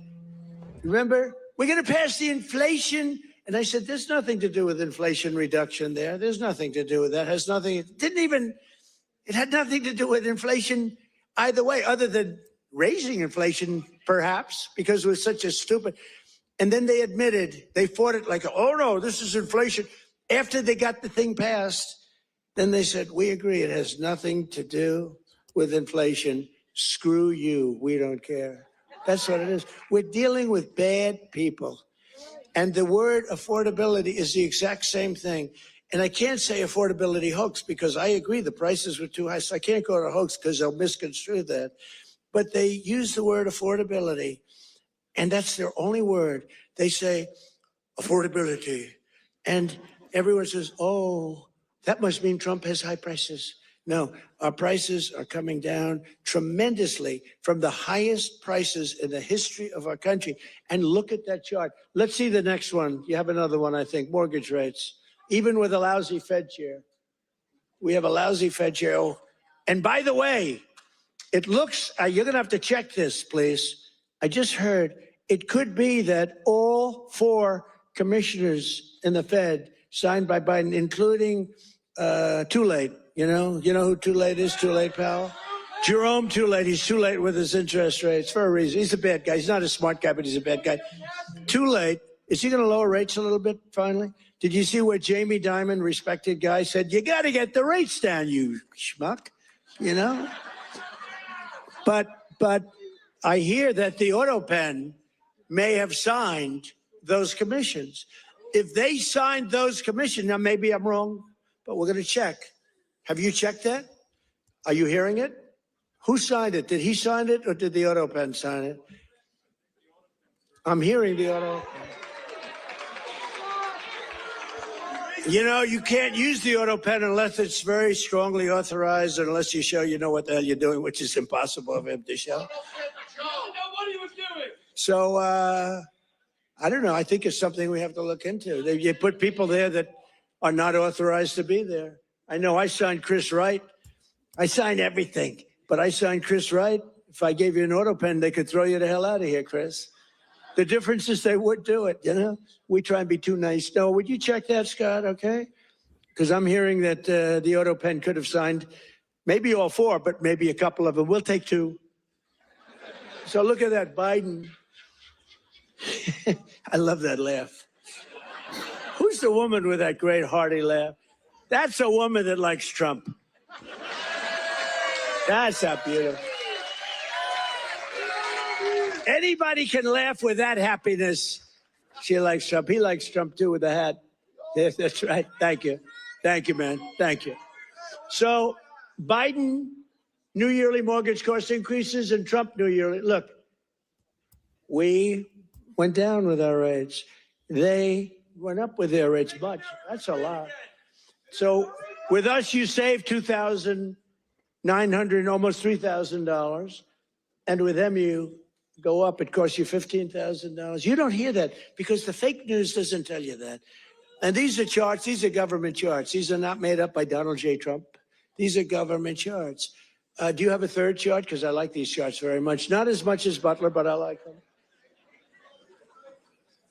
remember, we're going to pass the inflation. And I said, there's nothing to do with inflation reduction there. There's nothing to do with that. It has nothing, it had nothing to do with inflation either way, other than raising inflation, perhaps, because it was such a stupid. And then they admitted, they fought it like, oh no, this is inflation. After they got the thing passed, then they said, we agree, it has nothing to do with inflation. Screw you, we don't care. That's what it is. We're dealing with bad people. And the word affordability is the exact same thing. And I can't say affordability hoax because I agree the prices were too high. So I can't go to hoax because they'll misconstrue that. But they use the word affordability, and that's their only word. They say affordability. And everyone says, oh, that must mean Trump has high prices. No, our prices are coming down tremendously from the highest prices in the history of our country. And look at that chart. Let's see the next one. You have another one, I think, mortgage rates. Even with a lousy Fed chair. We have a lousy Fed chair. Oh, and by the way, it looks, you're going to have to check this, please. I just heard it could be that all 4 commissioners in the Fed signed by Biden, including Too Late. You know who Too Late is? Too Late, pal? Jerome Too Late. He's too late with his interest rates for a reason. He's a bad guy. He's not a smart guy, but he's a bad guy. Too Late. Is he going to lower rates a little bit finally? Did you see what Jamie Dimon, respected guy, said? You got to get the rates down, you schmuck. You know? But I hear that the auto pen may have signed those commissions. If they signed those commissions, now maybe I'm wrong, but we're going to check. Have you checked that? Are you hearing it? Who signed it? Did he sign it or did the auto pen sign it? I'm hearing the auto pen. You know, you can't use the auto pen unless it's very strongly authorized, unless you show you know what the hell you're doing, which is impossible of him to show. So, I don't know. I think it's something we have to look into. You put people there that are not authorized to be there. I know I signed Chris Wright. I signed everything, but I signed Chris Wright. If I gave you an auto pen, they could throw you the hell out of here, Chris. The difference is they would do it, you know? We try and be too nice. No, would you check that, Scott, okay? Because I'm hearing that the auto pen could have signed maybe all 4, but maybe a couple of them. We'll take 2. So look at that, Biden. I love that laugh. Who's the woman with that great hearty laugh? That's a woman that likes Trump. That's not beautiful. Anybody can laugh with that happiness. She likes Trump. He likes Trump too with the hat. Yes, that's right. Thank you. Thank you, man. Thank you. So Biden, new yearly mortgage cost increases, and Trump, new yearly. Look, we went down with our rates. They went up with their rates much. That's a lot. So with us, you save $2,900, almost $3,000. And with them, you go up. It costs you $15,000. You don't hear that because the fake news doesn't tell you that. And these are charts. These are government charts. These are not made up by Donald J. Trump. These are government charts. Do you have a third chart? Because I like these charts very much. Not as much as Butler, but I like them.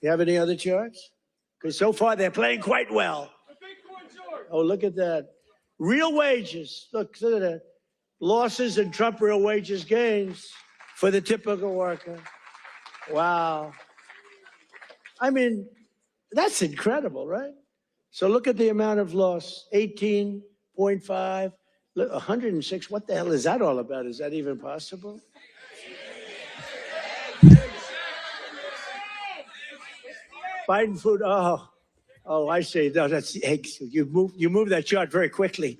You have any other charts? Because so far they're playing quite well. Oh, look at that. Real wages. Look at that. Losses and Trump real wages gains for the typical worker. Wow. I mean, that's incredible, right? So look at the amount of loss, 18.5, 106. What the hell is that all about? Is that even possible? Biden food, oh, I see. No, that's the eggs. You move that chart very quickly.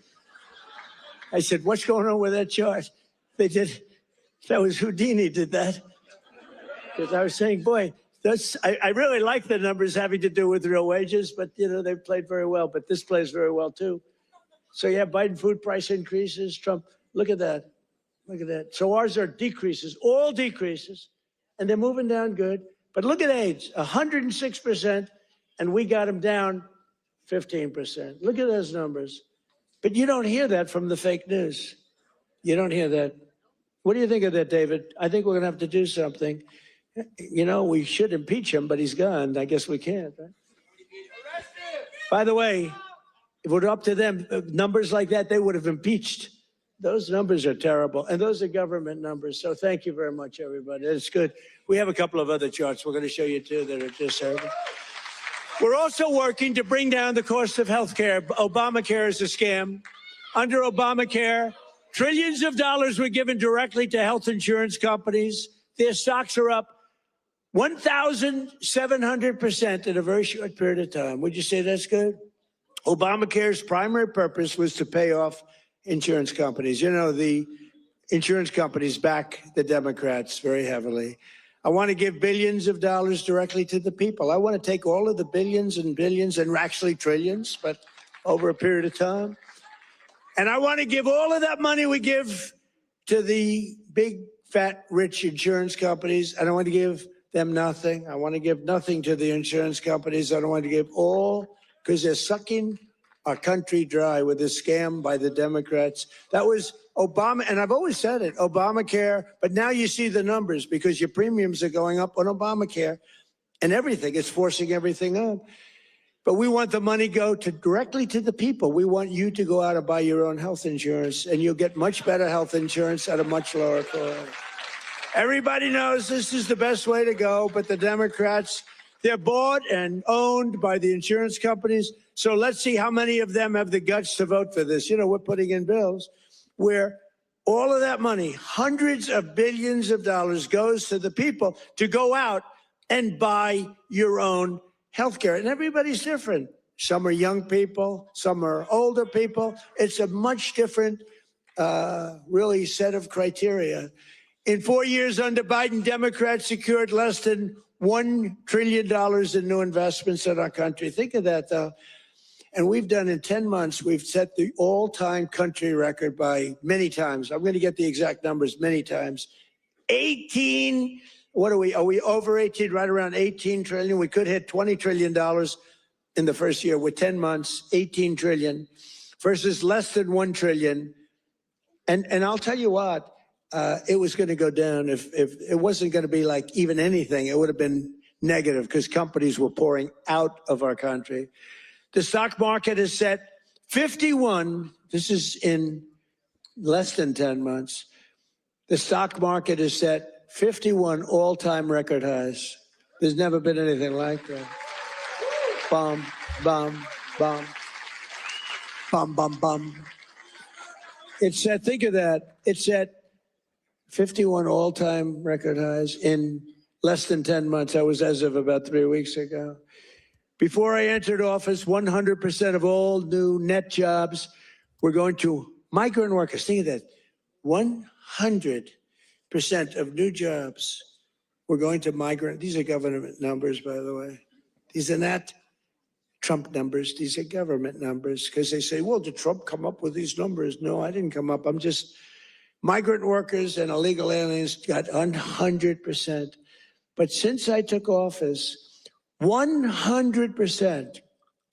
I said, what's going on with that chart? They did, that was Houdini did that. Because I was saying, boy, I really like the numbers having to do with real wages, but they've played very well, but this plays very well too. So you have Biden food price increases, Trump, look at that. Look at that. So ours are decreases, all decreases, and they're moving down good. But look at AIDS, 106%, and we got them down 15%. Look at those numbers. But you don't hear that from the fake news. You don't hear that. What do you think of that, David? I think we're going to have to do something. We should impeach him, but he's gone. I guess we can't. Right? By the way, if it were up to them, numbers like that, they would have impeached. Those numbers are terrible, and those are government numbers. So thank you very much, everybody. It's good. We have a couple of other charts we're going to show you, too, that are just terrible. We're also working to bring down the cost of health care. Obamacare is a scam. Under Obamacare, trillions of dollars were given directly to health insurance companies. Their stocks are up 1,700% in a very short period of time. Would you say that's good? Obamacare's primary purpose was to pay off insurance companies. The insurance companies back the Democrats very heavily. I want to give billions of dollars directly to the people. I want to take all of the billions and billions and actually trillions, but over a period of time. And I want to give all of that money we give to the big, fat, rich insurance companies. I don't want to give them nothing. I want to give nothing to the insurance companies. I don't want to give all because they're sucking our country dry with this scam by the Democrats. That was Obama, and I've always said it, Obamacare, but now you see the numbers because your premiums are going up on Obamacare and everything. It's forcing everything up. But we want the money go directly to the people. We want you to go out and buy your own health insurance, and you'll get much better health insurance at a much lower cost. Everybody knows this is the best way to go, but the Democrats, they're bought and owned by the insurance companies. So let's see how many of them have the guts to vote for this. We're putting in bills where all of that money, hundreds of billions of dollars, goes to the people to go out and buy your own health care. And everybody's different. Some are young people, some are older people. It's a much different, really, set of criteria. In 4 years under Biden, Democrats secured less than $1 trillion in new investments in our country. Think of that, though. And we've done in 10 months, we've set the all-time country record by many times. I'm going to get the exact numbers many times. 18, what are we? Are we over 18, right around 18 trillion? We could hit $20 trillion in the first year with 10 months, 18 trillion versus less than 1 trillion. And I'll tell you what, it was going to go down if it wasn't going to be like even anything. It would have been negative because companies were pouring out of our country. The stock market is set 51. This is in less than 10 months. The stock market is set 51 all-time record highs. There's never been anything like that. Bum, bum, bum. Bum, bum, bum. It's set, think of that. It's set 51 all-time record highs in less than 10 months. That was as of about 3 weeks ago. Before I entered office, 100% of all new net jobs were going to migrant workers. Think of that. 100% of new jobs were going to migrant. These are government numbers, by the way. These are not Trump numbers. These are government numbers because they say, well, did Trump come up with these numbers? No, I didn't come up. I'm just Migrant workers and illegal aliens got 100%. But since I took office, 100%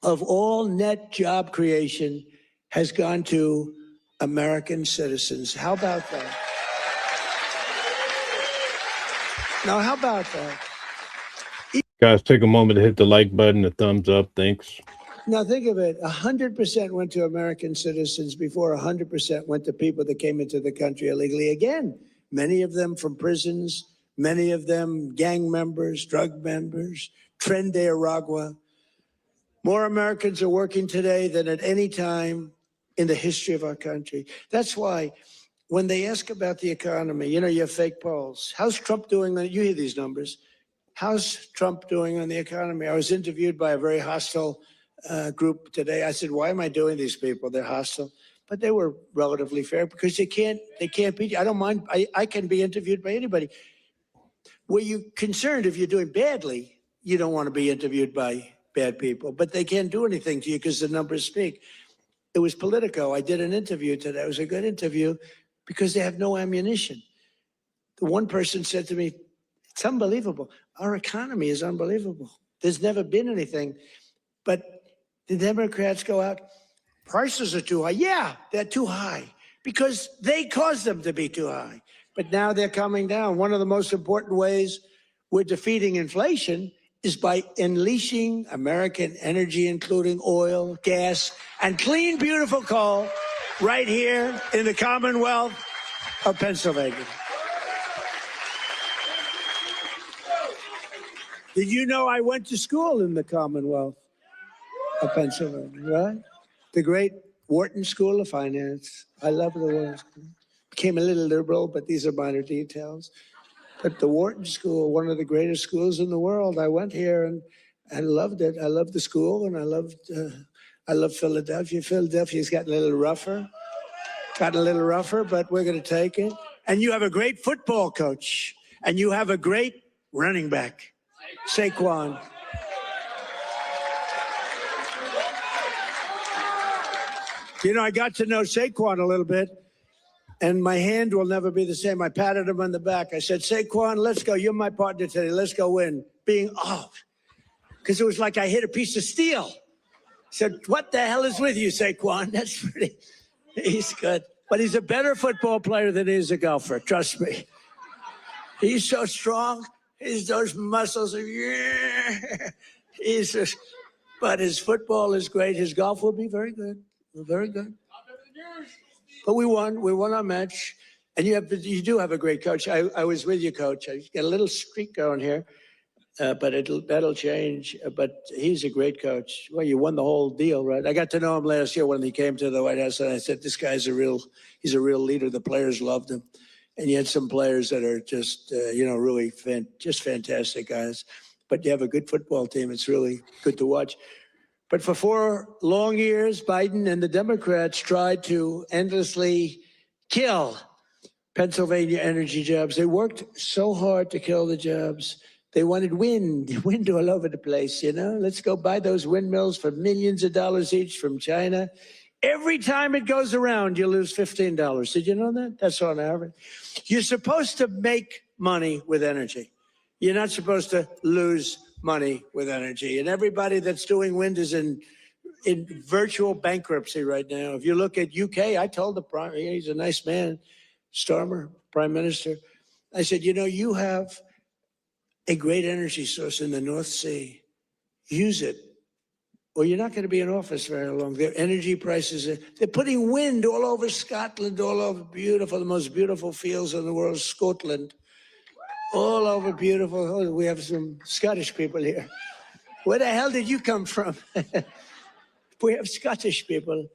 of all net job creation has gone to American citizens. How about that? Now, how about that? Guys, take a moment to hit the like button, the thumbs up. Thanks. Now, think of it. 100% went to American citizens before 100% went to people that came into the country illegally. Again, many of them from prisons, many of them gang members, drug members, Tren de Aragua. More Americans are working today than at any time in the history of our country. That's why when they ask about the economy, you have fake polls. How's Trump doing? You hear these numbers. How's Trump doing on the economy? I was interviewed by a very hostile group today. I said, why am I doing these people? They're hostile. But they were relatively fair because they can't beat you. I don't mind. I can be interviewed by anybody. Were you concerned if you're doing badly? You don't want to be interviewed by bad people, but they can't do anything to you because the numbers speak. It was Politico. I did an interview today. It was a good interview because they have no ammunition. The one person said to me, it's unbelievable. Our economy is unbelievable. There's never been anything. But the Democrats go out, prices are too high. Yeah, they're too high because they caused them to be too high. But now they're coming down. One of the most important ways we're defeating inflation is by unleashing American energy, including oil, gas, and clean, beautiful coal right here in the Commonwealth of Pennsylvania. Did you know I went to school in the Commonwealth of Pennsylvania, right? The great Wharton School of Finance. I love the Wharton School. Became a little liberal, but these are minor details. But the Wharton School, one of the greatest schools in the world, I went here and loved it. I loved the school, and I loved Philadelphia. Philadelphia's gotten a little rougher, but we're going to take it. And you have a great football coach, and you have a great running back, Saquon. I got to know Saquon a little bit. And my hand will never be the same. I patted him on the back. I said, Saquon, let's go. You're my partner today. Let's go win. Because it was like I hit a piece of steel. I said, what the hell is with you, Saquon? He's good. But he's a better football player than he is a golfer. Trust me. He's so strong. Those muscles are, but his football is great. His golf will be very good. Very good. But we won. We won our match. And you do have a great coach. I was with you, Coach. I got a little streak going here, but that'll change. But he's a great coach. Well, you won the whole deal, right? I got to know him last year when he came to the White House, and I said, this guy's he's a real leader. The players loved him. And you had some players that are just, really just fantastic guys. But you have a good football team. It's really good to watch. But for 4 long years, Biden and the Democrats tried to endlessly kill Pennsylvania energy jobs. They worked so hard to kill the jobs. They wanted wind all over the place, Let's go buy those windmills for millions of dollars each from China. Every time it goes around, you lose $15. Did you know that? That's on average. You're supposed to make money with energy. You're not supposed to lose money with energy. And everybody that's doing wind is in virtual bankruptcy right now. If you look at UK, I told he's a nice man, Starmer, Prime Minister. I said, you have a great energy source in the North Sea. Use it, or you're not going to be in office very long. Their energy prices, they're putting wind all over Scotland, all over the most beautiful fields in the world, Scotland. All over beautiful. Oh, we have some Scottish people here. Where the hell did you come from? We have Scottish people.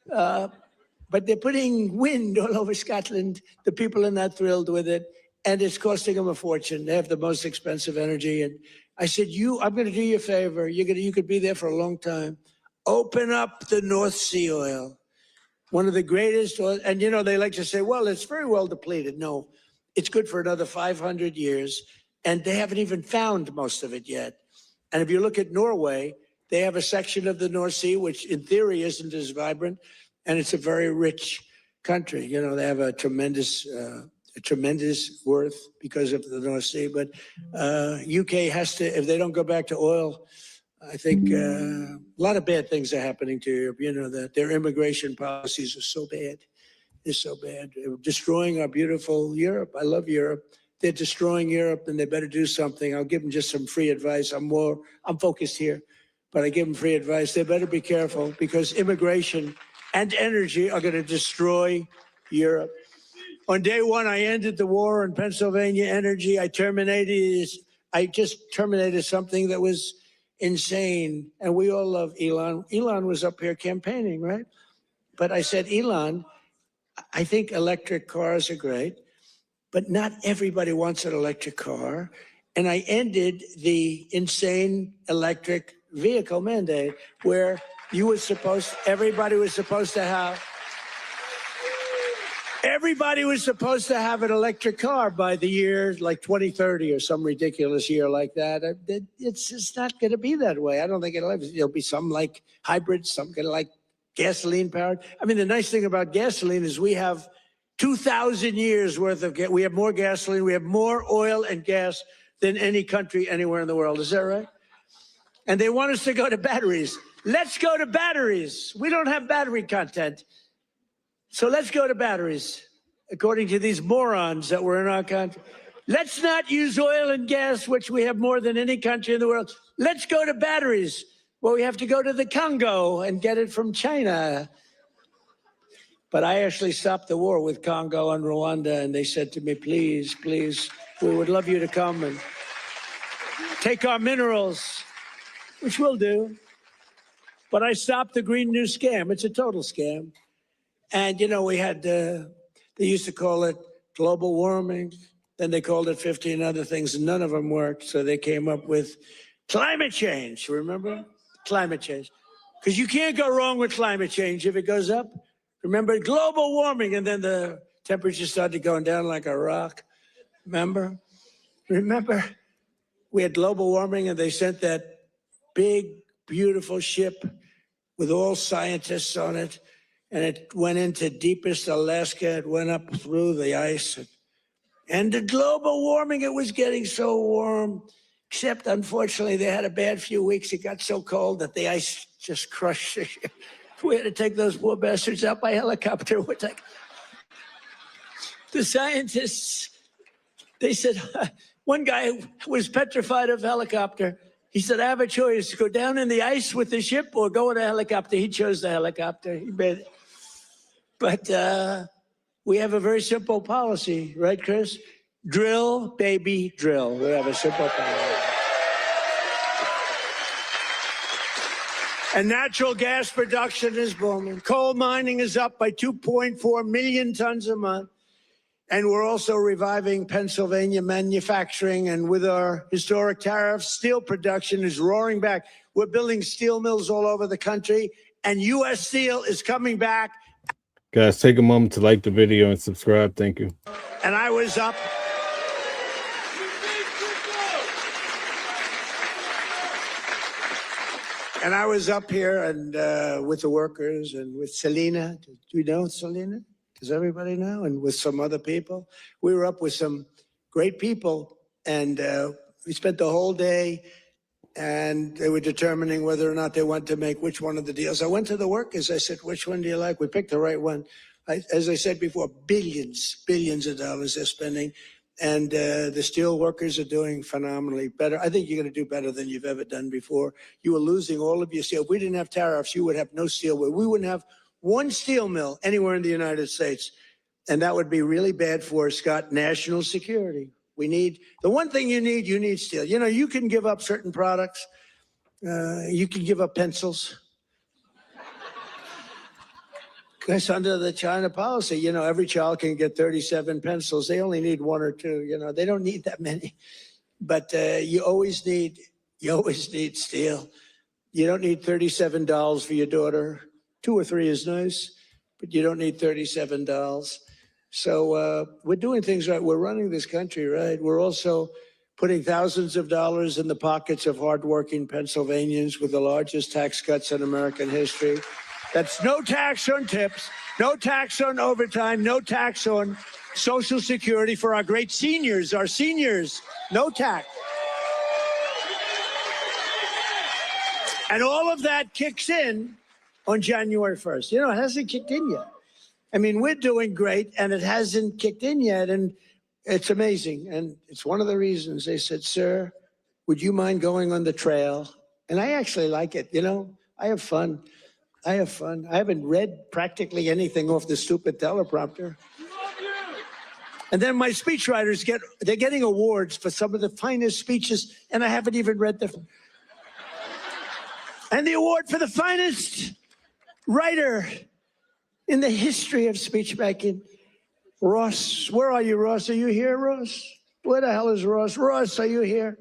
But they're putting wind all over Scotland. The people are not thrilled with it. And it's costing them a fortune. They have the most expensive energy. And I said, I'm going to do you a favor. You could be there for a long time. Open up the North Sea oil. One of the greatest oil. And, they like to say, well, it's very well depleted. No. It's good for another 500 years, and they haven't even found most of it yet. And if you look at Norway, they have a section of the North Sea, which in theory isn't as vibrant, and it's a very rich country. You know, they have a tremendous worth because of the North Sea. But UK has to, if they don't go back to oil, I think a lot of bad things are happening to Europe. You know, that their immigration policies are so bad. They're so bad. They're destroying our beautiful Europe. I love Europe. They're destroying Europe, and they better do something. I'll give them just some free advice. I'm focused here, but I give them free advice. They better be careful because immigration and energy are going to destroy Europe. On day one, I ended the war on Pennsylvania energy. I just terminated something that was insane. And we all love Elon. Elon was up here campaigning, right? But I said, Elon, I think electric cars are great, but not everybody wants an electric car. And I ended the insane electric vehicle mandate where everybody was supposed to have an electric car by the year like 2030 or some ridiculous year like that. It's just not going to be that way. I don't think it'll be some like hybrid, some kind of like gasoline powered. I mean, the nice thing about gasoline is we have 2,000 years worth of we have more gasoline, we have more oil and gas than any country anywhere in the world. Is that right? And they want us to go to batteries. Let's go to batteries. We don't have battery content. So let's go to batteries, according to these morons that were in our country. Let's not use oil and gas, which we have more than any country in the world. Let's go to batteries. Well, we have to go to the Congo and get it from China. But I actually stopped the war with Congo and Rwanda, and they said to me, please, please, we would love you to come and take our minerals, which we'll do. But I stopped the Green New Scam. It's a total scam. And, you know, we had, they used to call it global warming. Then they called it 15 other things, and none of them worked. So they came up with climate change, remember? Climate change. Because you can't go wrong with climate change if it goes up. Remember, global warming, and then the temperature started going down like a rock. Remember? We had global warming, and they sent that big, beautiful ship with all scientists on it, and it went into deepest Alaska. It went up through the ice. And the global warming, it was getting so warm, except unfortunately they had a bad few weeks. It got so cold that the ice just crushed the ship. We had to take those poor bastards out by helicopter. The scientists, they said, one guy was petrified of helicopter. He said, I have a choice, go down in the ice with the ship or go in a helicopter. He chose the helicopter. He made it. But we have a very simple policy, right, Chris? Drill, baby, drill. We have a simple policy. And natural gas production is booming. Coal mining is up by 2.4 million tons a month. And we're also reviving Pennsylvania manufacturing. And with our historic tariffs, steel production is roaring back. We're building steel mills all over the country. And U.S. Steel is coming back. Guys, take a moment to like the video and subscribe. Thank you. And I was up. And I was up here and with the workers and with Selena. Do you know Selena? Does everybody know? And with some other people. We were up with some great people, and we spent the whole day, and they were determining whether or not they want to make which one of the deals. I went to the workers. I said, which one do you like? We picked the right one. As I said before, billions of dollars they're spending. And the steel workers are doing phenomenally better. I think you're going to do better than you've ever done before. You were losing all of your steel. If we didn't have tariffs, you would have no steel. We wouldn't have one steel mill anywhere in the United States. And that would be really bad for, Scott, national security. We need, the one thing you need steel. You know, you can give up certain products. You can give up pencils. Because under the China policy, you know, every child can get 37 pencils. They only need one or two, you know, they don't need that many. But you always need steel. You don't need $37 for your daughter. 2 or 3 is nice, but you don't need $37. So we're doing things right. We're running this country right. We're also putting thousands of dollars in the pockets of hardworking Pennsylvanians with the largest tax cuts in American history. That's no tax on tips, no tax on overtime, no tax on Social Security for our great seniors, no tax. And all of that kicks in on January 1st. You know, it hasn't kicked in yet. I mean, we're doing great, and it hasn't kicked in yet, and it's amazing. And it's one of the reasons they said, sir, would you mind going on the trail? And I actually like it. You know, I have fun. I haven't read practically anything off the stupid teleprompter. And then my speechwriters they're getting awards for some of the finest speeches, and I haven't even read them. And the award for the finest writer in the history of speechmaking, Ross. Where are you, Ross? Are you here, Ross? Where the hell is Ross? Ross, are you here?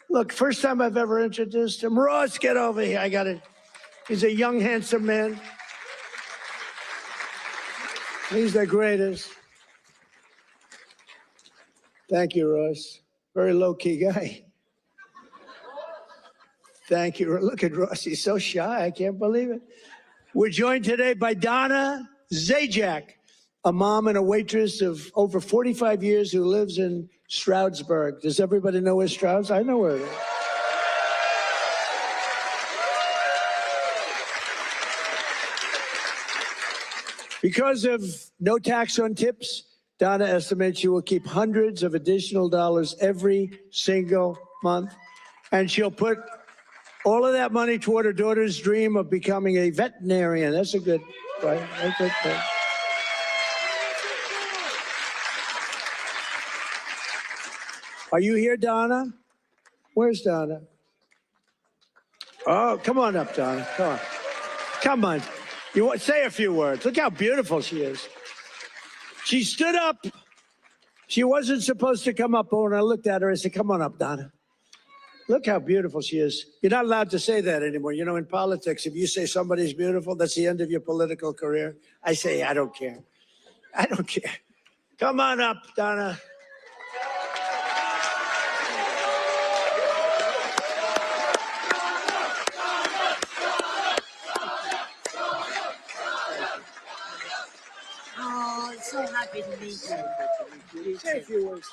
Look, first time I've ever introduced him. Ross, get over here. I got it. He's a young, handsome man. He's the greatest. Thank you, Ross. Very low-key guy. Thank you. Look at Ross. He's so shy. I can't believe it. We're joined today by Donna Zajac, a mom and a waitress of over 45 years who lives in Stroudsburg. Does everybody know where Strouds? I know where it is. Because of no tax on tips, Donna estimates she will keep hundreds of additional dollars every single month, and she'll put all of that money toward her daughter's dream of becoming a veterinarian. That's a good, right? That's a good thing. Are you here, Donna? Where's Donna? Oh, come on up, Donna. Come on. Come on. You want say a few words. Look how beautiful she is. She stood up. She wasn't supposed to come up, but when I looked at her, I said, come on up, Donna. Look how beautiful she is. You're not allowed to say that anymore. You know, in politics, if you say somebody's beautiful, that's the end of your political career. I say, I don't care. I don't care. Come on up, Donna. Oh, it's so happy to meet you. Say a few words.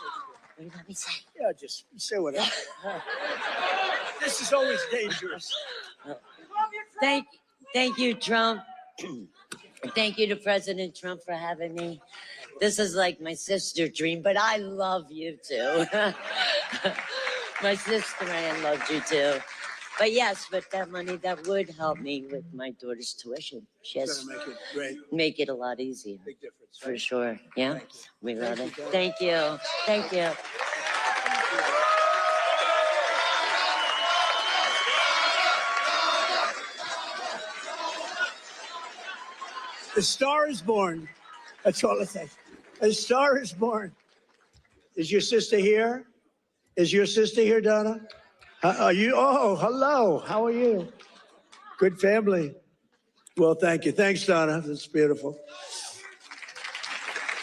What do you want me to say? Yeah, just say whatever. This is always dangerous. Thank you, Trump. Thank you to President Trump for having me. This is like my sister dream, but I love you too. My sister Ann loved you too. But yes, but that money, that would help me with my daughter's tuition. She has Gonna make it great. make it a lot easier. Big difference. For sure. Yeah. We love it. you, Dad. Thank you. Thank you. The star is born. That's all it says. A star is born. Is your sister here? Is your sister here, Donna? Are you? Oh, hello. How are you? Good family. Well, thank you. Thanks, Donna. That's beautiful.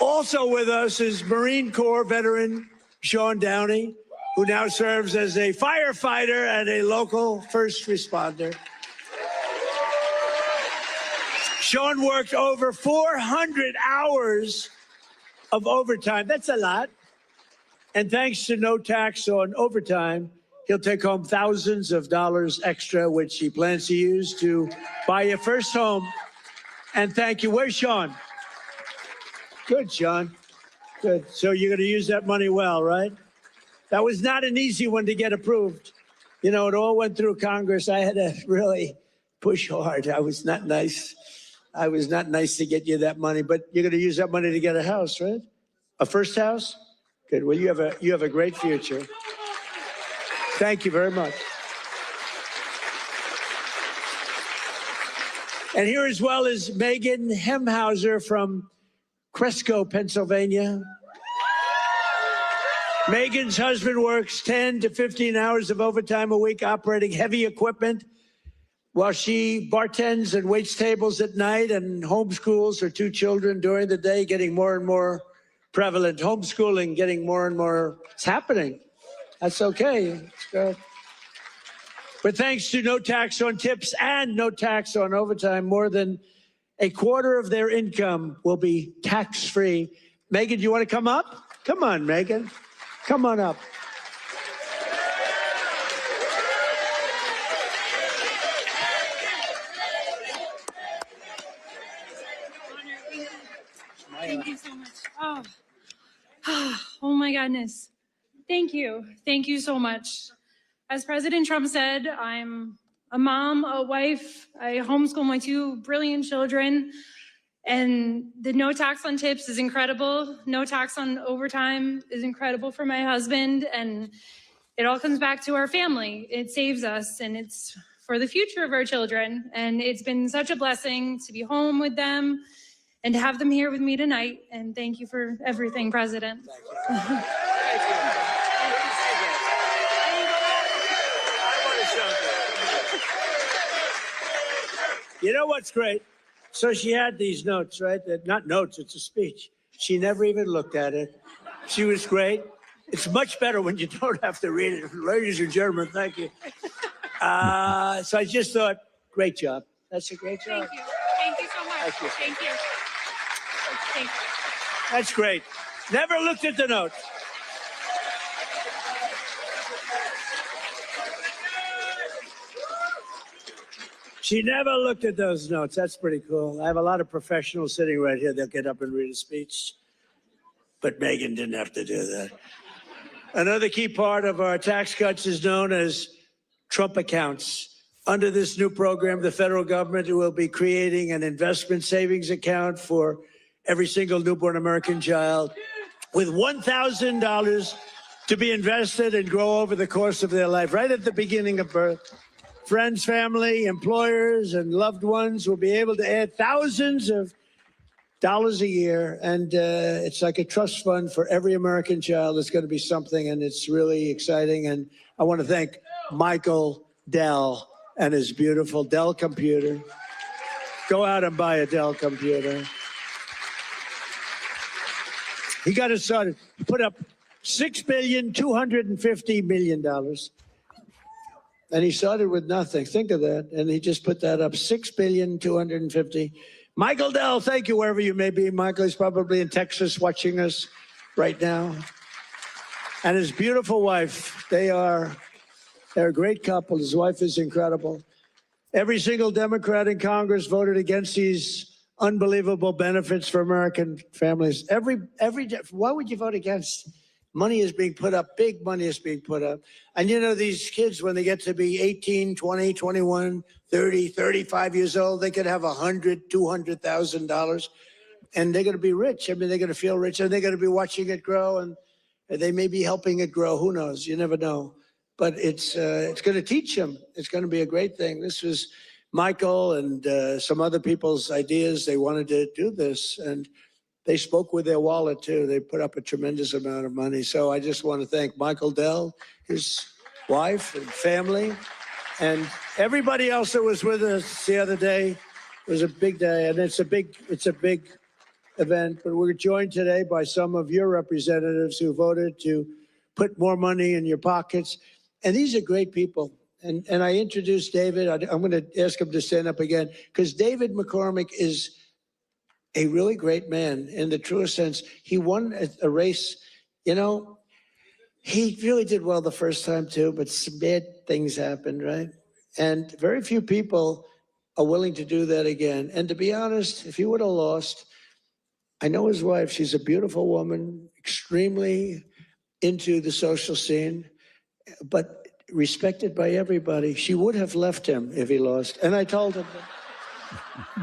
Also with us is Marine Corps veteran Sean Downey, who now serves as a firefighter and a local first responder. Sean worked over 400 hours of overtime. That's a lot. And thanks to no tax on overtime, he'll take home thousands of dollars extra, which he plans to use to buy your first home. And thank you. Where's Sean? Good, Sean. Good. So you're going to use that money well, right? That was not an easy one to get approved. You know, it all went through Congress. I had to really push hard. I was not nice. I was not nice to get you that money, but you're going to use that money to get a house, right? A first house? Good. Well, you have a great future. Thank you very much. And here as well is Megan Hemhauser from Cresco, Pennsylvania. Megan's husband works 10 to 15 hours of overtime a week operating heavy equipment while she bartends and waits tables at night and homeschools her two children during the day, getting more and more prevalent. Homeschooling getting more and more, it's happening. That's okay. It's good. But thanks to no tax on tips and no tax on overtime, more than a quarter of their income will be tax-free. Megan, do you want to come up? Come on, Megan. Come on up. Thank you so much. Oh my goodness. Thank you. Thank you so much. As President Trump said, I'm a mom, a wife. I homeschool my two brilliant children. And the no tax on tips is incredible. No tax on overtime is incredible for my husband. And it all comes back to our family. It saves us, and it's for the future of our children. And it's been such a blessing to be home with them and to have them here with me tonight. And thank you for everything, President. You know what's great? So she had these notes, right? Not notes, it's a speech. She never even looked at it. She was great. It's much better when you don't have to read it. Ladies and gentlemen, thank you. So I just thought, great job. That's a great job. Thank you. Thank you so much. Thank you. Thank you. Thank you. That's great. Never looked at the notes. She never looked at those notes. That's pretty cool. I have a lot of professionals sitting right here. They'll get up and read a speech. But Megan didn't have to do that. Another key part of our tax cuts is known as Trump accounts. Under this new program, the federal government will be creating an investment savings account for every single newborn American child with $1,000 to be invested and grow over the course of their life, right at the beginning of birth. Friends, family, employers, and loved ones will be able to add thousands of dollars a year. And it's like a trust fund for every American child. It's going to be something, and it's really exciting. And I want to thank Michael Dell and his beautiful Dell computer. Go out and buy a Dell computer. He got us started. He put up $6.25 billion. And he started with nothing. Think of that. And he just put that up, $6.25 billion. Michael Dell, thank you wherever you may be. Michael is probably in Texas watching us right now. And his beautiful wife, they're a great couple. His wife is incredible. Every single Democrat in Congress voted against these unbelievable benefits for American families. Why would you vote against? Money is being put up, big money is being put up. And you know, these kids, when they get to be 18, 20, 21, 30, 35 years old, they could have $100,000, $200,000, and they're going to be rich. I mean, they're going to feel rich, and they're going to be watching it grow, and they may be helping it grow. Who knows? You never know. But it's going to teach them. It's going to be a great thing. This was Michael and some other people's ideas. They wanted to do this, and they spoke with their wallet, too. They put up a tremendous amount of money. So I just want to thank Michael Dell, his wife and family, and everybody else that was with us the other day. It was a big day, and it's a big event. But we're joined today by some of your representatives who voted to put more money in your pockets. And these are great people. And I introduced David. I'm going to ask him to stand up again, because David McCormick is a really great man in the truest sense. He won a race. You know, he really did well the first time too, but some bad things happened, right? And very few people are willing to do that again. And to be honest, if he would have lost, I know his wife, she's a beautiful woman, extremely into the social scene, but respected by everybody. She would have left him if he lost. And I told him that.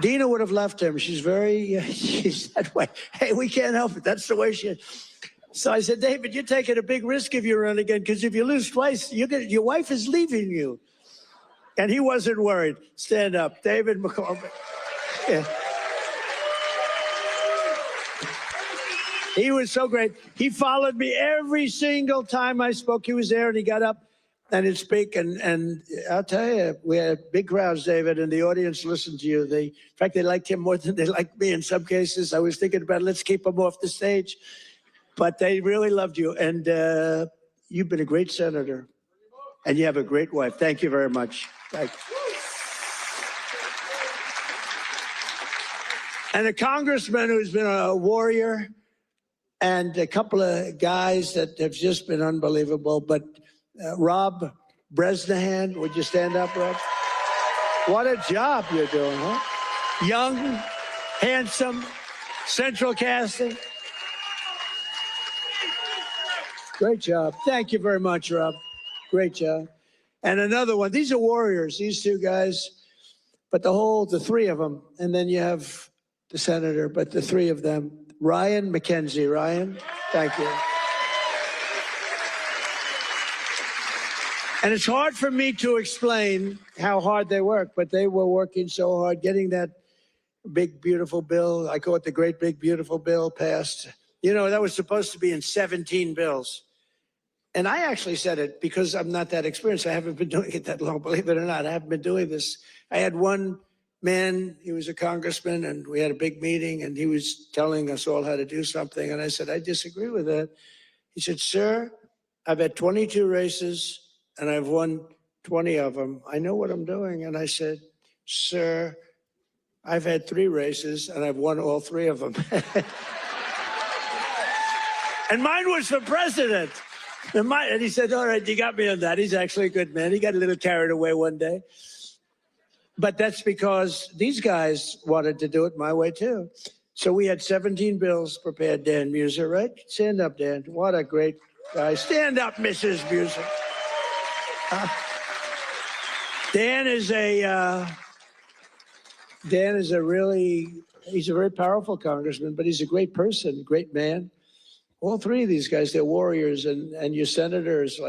Dina would have left him. She's that way. Hey, we can't help it. That's the way she is. So I said, David, you're taking a big risk if you run again, because if you lose twice, your wife is leaving you. And he wasn't worried. Stand up. David McCormick. Yeah. He was so great. He followed me every single time I spoke. He was there, and he got up and he'd speak. And I'll tell you, we had big crowds, David, and the audience listened to you. In fact, they liked him more than they liked me in some cases. I was thinking about, let's keep him off the stage. But they really loved you. And you've been a great senator. And you have a great wife. Thank you very much. Thank you. and a congressman who's been a warrior, and a couple of guys that have just been unbelievable. But Rob Bresnahan, would you stand up, Rob? What a job you're doing, huh? Young, handsome, central casting. Great job. Thank you very much, Rob. Great job. And another one. These are warriors, these two guys. But the three of them. And then you have the senator, but the three of them. Ryan McKenzie. Ryan, thank you. And it's hard for me to explain how hard they work, but they were working so hard getting that big, beautiful bill. I call it the great, big, beautiful bill passed. You know, that was supposed to be in 17 bills. And I actually said it because I'm not that experienced. I haven't been doing it that long, believe it or not. I haven't been doing this. I had one man, he was a congressman, and we had a big meeting, and he was telling us all how to do something. And I said, I disagree with that. He said, sir, I've had 22 races, and I've won 20 of them. I know what I'm doing. And I said, sir, I've had 3 races, and I've won all 3 of them. And mine was for president. And he said, all right, you got me on that. He's actually a good man. He got a little carried away one day. But that's because these guys wanted to do it my way, too. So we had 17 bills prepared. Dan Muser, right? Stand up, Dan. What a great guy. Stand up, Mrs. Muser. Dan is he's a very powerful congressman, but he's a great person, great man. All 3 of these guys, they're warriors, and your senators,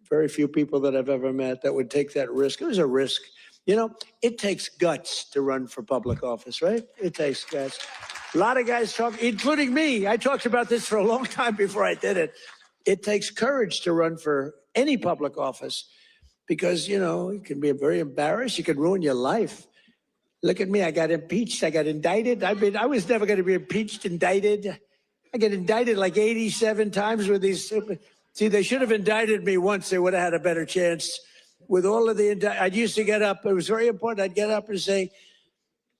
very few people that I've ever met that would take that risk. It was a risk. You know, it takes guts to run for public office, right? It takes guts. A lot of guys talk, including me. I talked about this for a long time before I did it. It takes courage to run for any public office because, you know, you can be very embarrassed. You can ruin your life. Look at me. I got impeached. I got indicted. I was never going to be impeached, indicted. I get indicted like 87 times with these. See, they should have indicted me once. They would have had a better chance. With all of the, I used to get up. It was very important. I'd get up and say,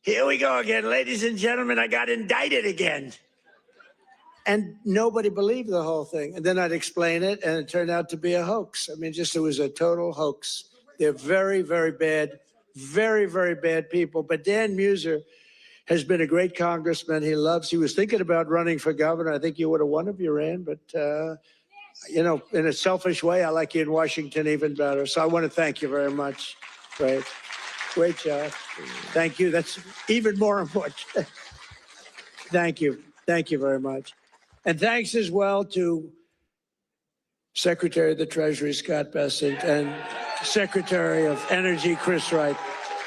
here we go again. Ladies and gentlemen, I got indicted again. And nobody believed the whole thing. And then I'd explain it, and it turned out to be a hoax. I mean, it was a total hoax. They're very, very bad, very, very bad people. But Dan Muser has been a great congressman. He was thinking about running for governor. I think you would have won if you ran, but you know, in a selfish way, I like you in Washington even better. So I want to thank you very much. Great job. Thank you. That's even more important. Thank you. Thank you very much. And thanks as well to Secretary of the Treasury, Scott Bessent, and Secretary of Energy, Chris Wright.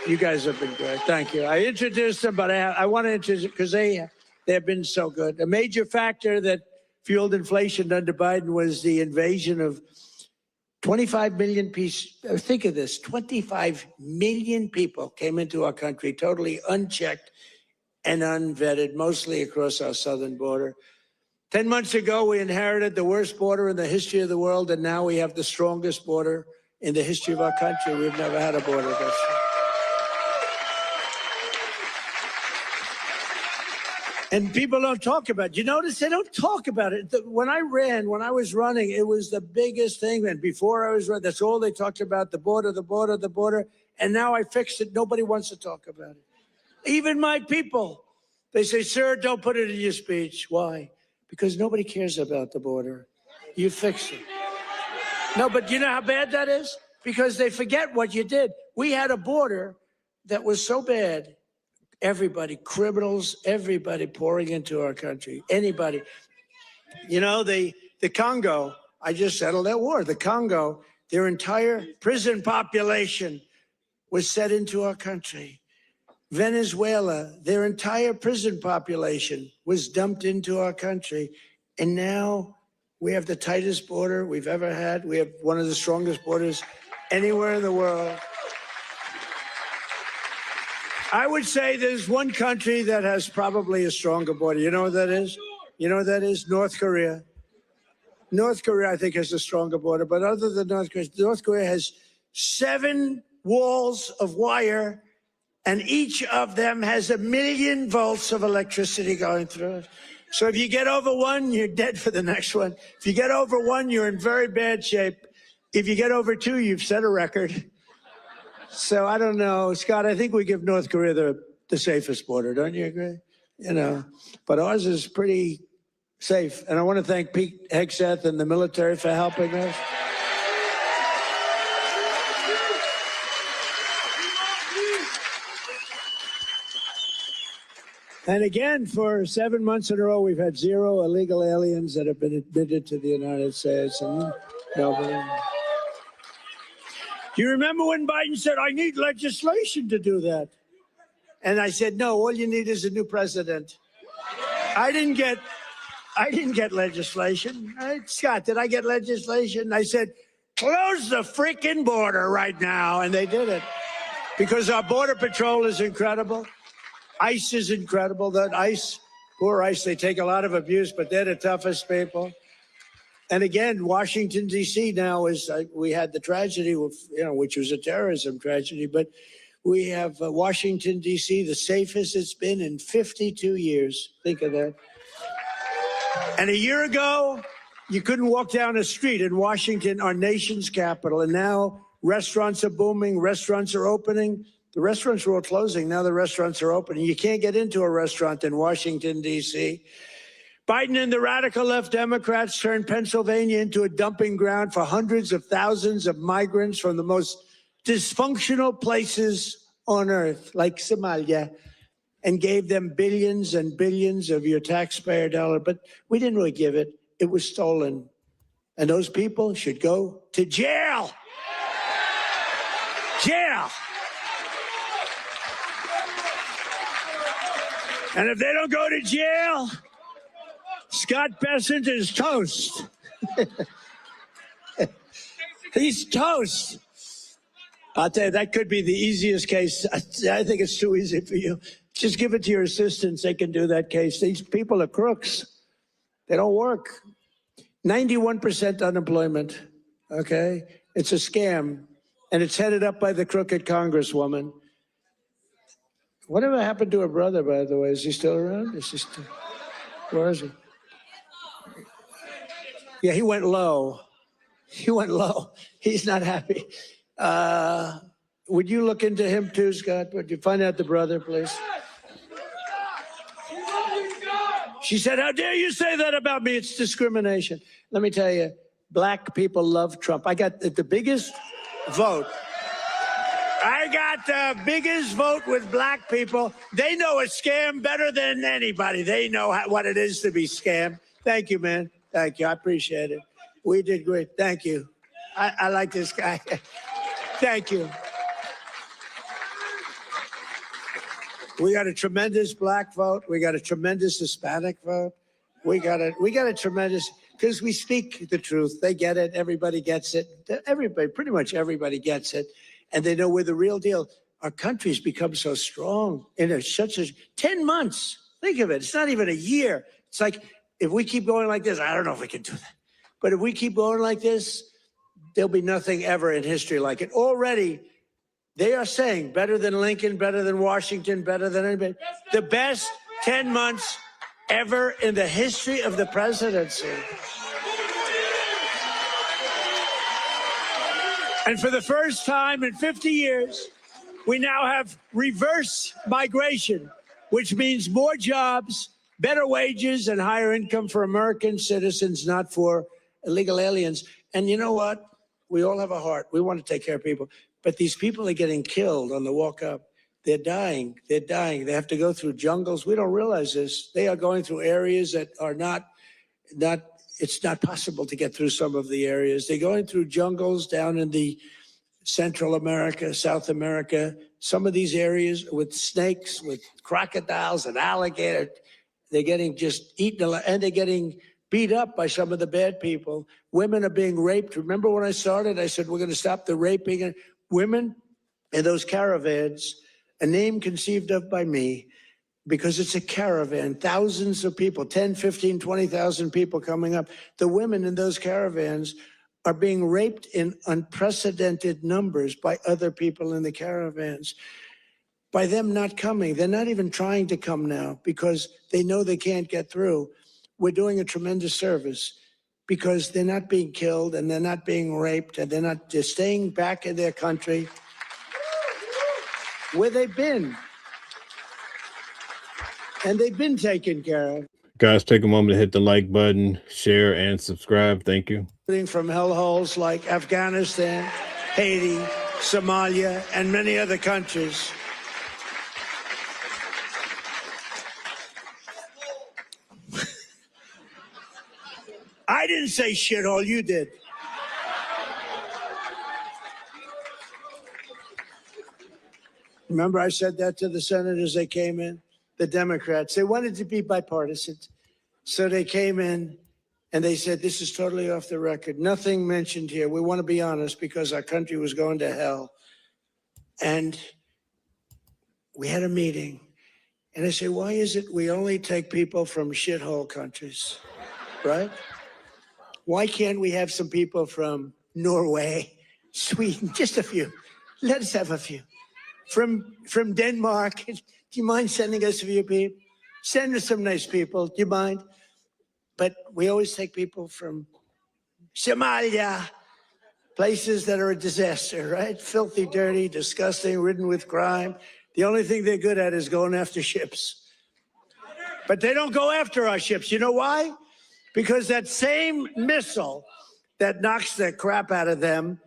You guys have been great. Thank you. I introduced them, but I want to introduce because they have been so good. A major factor that fueled inflation under Biden was the invasion of 25 million people. Think of this, 25 million people came into our country totally unchecked and unvetted, mostly across our southern border. 10 months ago, we inherited the worst border in the history of the world, and now we have the strongest border in the history of our country. We've never had a border this. And people don't talk about it. You notice they don't talk about it. When I was running, it was the biggest thing. And before I was running, that's all they talked about, the border, the border, the border. And now I fixed it. Nobody wants to talk about it. Even my people, they say, sir, don't put it in your speech. Why? Because nobody cares about the border. You fixed it. No, but you know how bad that is? Because they forget what you did. We had a border that was so bad. Everybody, criminals, everybody pouring into our country. Anybody. You know, the Congo, I just settled that war. The Congo, their entire prison population was set into our country. Venezuela, their entire prison population was dumped into our country. And now we have the tightest border we've ever had. We have one of the strongest borders anywhere in the world. I would say there's one country that has probably a stronger border. You know what that is? You know what that is? North Korea. North Korea, I think, has a stronger border. But other than North Korea has 7 walls of wire and each of them has 1 million volts of electricity going through it. So if you get over one, you're dead for the next one. If you get over one, you're in very bad shape. If you get over two, you've set a record. So I don't know, Scott, I think we give North Korea the safest border. Don't you agree? You know, but ours is pretty safe. And I want to thank Pete Hegseth and the military for helping us. And again, for 7 months in a row, we've had 0 illegal aliens that have been admitted to the United States. And nobody. Do you remember when Biden said, I need legislation to do that? And I said, no, all you need is a new president. I didn't get legislation. Scott, did I get legislation? I said, close the freaking border right now. And they did it because our border patrol is incredible. ICE is incredible. That ICE, poor ICE, they take a lot of abuse, but they're the toughest people. And again, Washington, D.C. now is, we had the tragedy, which was a terrorism tragedy, but we have Washington, D.C., the safest it's been in 52 years. Think of that. And a year ago, you couldn't walk down a street in Washington, our nation's capital. And now restaurants are booming, restaurants are opening. The restaurants were all closing. Now the restaurants are opening. You can't get into a restaurant in Washington, D.C. Biden and the radical left Democrats turned Pennsylvania into a dumping ground for hundreds of thousands of migrants from the most dysfunctional places on earth, like Somalia, and gave them billions and billions of your taxpayer dollar. But we didn't really give it. It was stolen. And those people should go to jail. Jail. And if they don't go to jail, Scott Bessent is toast. He's toast. I'll tell you, that could be the easiest case. I think it's too easy for you. Just give it to your assistants. They can do that case. These people are crooks. They don't work. 91% unemployment, okay? It's a scam, and it's headed up by the crooked Congresswoman. Whatever happened to her brother, by the way? Is he still around? Is he still, where is he? Yeah, he went low. He went low. He's not happy. Would you look into him too, Scott? Would you find out the brother, please? She said, how dare you say that about me? It's discrimination. Let me tell you, black people love Trump. I got the biggest vote. I got the biggest vote with black people. They know a scam better than anybody. They know what it is to be scammed. Thank you, man. Thank you. I appreciate it. We did great. Thank you. I like this guy. Thank you. We got a tremendous black vote. We got a tremendous Hispanic vote. We got a tremendous, because we speak the truth. They get it. Everybody gets it. Everybody, pretty much everybody gets it. And they know we're the real deal. Our country's become so strong in such a 10 months. Think of it. It's not even a year. It's like, if we keep going like this, I don't know if we can do that. But if we keep going like this, there'll be nothing ever in history like it. Already, they are saying better than Lincoln, better than Washington, better than anybody. The best 10 months ever in the history of the presidency. And for the first time in 50 years, we now have reverse migration, which means more jobs, better wages, and higher income for American citizens, not for illegal aliens. And you know what? We all have a heart. We want to take care of people. But these people are getting killed on the walk up. They're dying. They're dying. They have to go through jungles. We don't realize this. They are going through areas that are not, it's not possible to get through some of the areas. They're going through jungles down in the Central America, South America, some of these areas with snakes, with crocodiles and alligators. They're getting just eaten, and they're getting beat up by some of the bad people. Women are being raped. Remember when I started, I said, we're going to stop the raping of women in those caravans, a name conceived of by me, because it's a caravan, thousands of people, 10, 15, 20,000 people coming up. The women in those caravans are being raped in unprecedented numbers by other people in the caravans. by them not coming. They're not even trying to come now because they know they can't get through. We're doing a tremendous service because they're not being killed and they're not being raped and they're staying back in their country where they've been. And they've been taken care of. Guys, take a moment to hit the like button, share, and subscribe. Thank you. From hellholes like Afghanistan, Haiti, Somalia, and many other countries. I didn't say shithole, you did. Remember I said that to the senators, they came in, the Democrats. They wanted to be bipartisan. So they came in and they said, this is totally off the record. Nothing mentioned here. We want to be honest because our country was going to hell. And we had a meeting. And I said, why is it we only take people from shithole countries, right? Why can't we have some people from Norway, Sweden, just a few? Let us have a few. From Denmark, do you mind sending us a few people? Send us some nice people, do you mind? But we always take people from Somalia, places that are a disaster, right? Filthy, dirty, disgusting, ridden with crime. The only thing they're good at is going after ships. But they don't go after our ships. You know why? Because that same missile that knocks the crap out of them,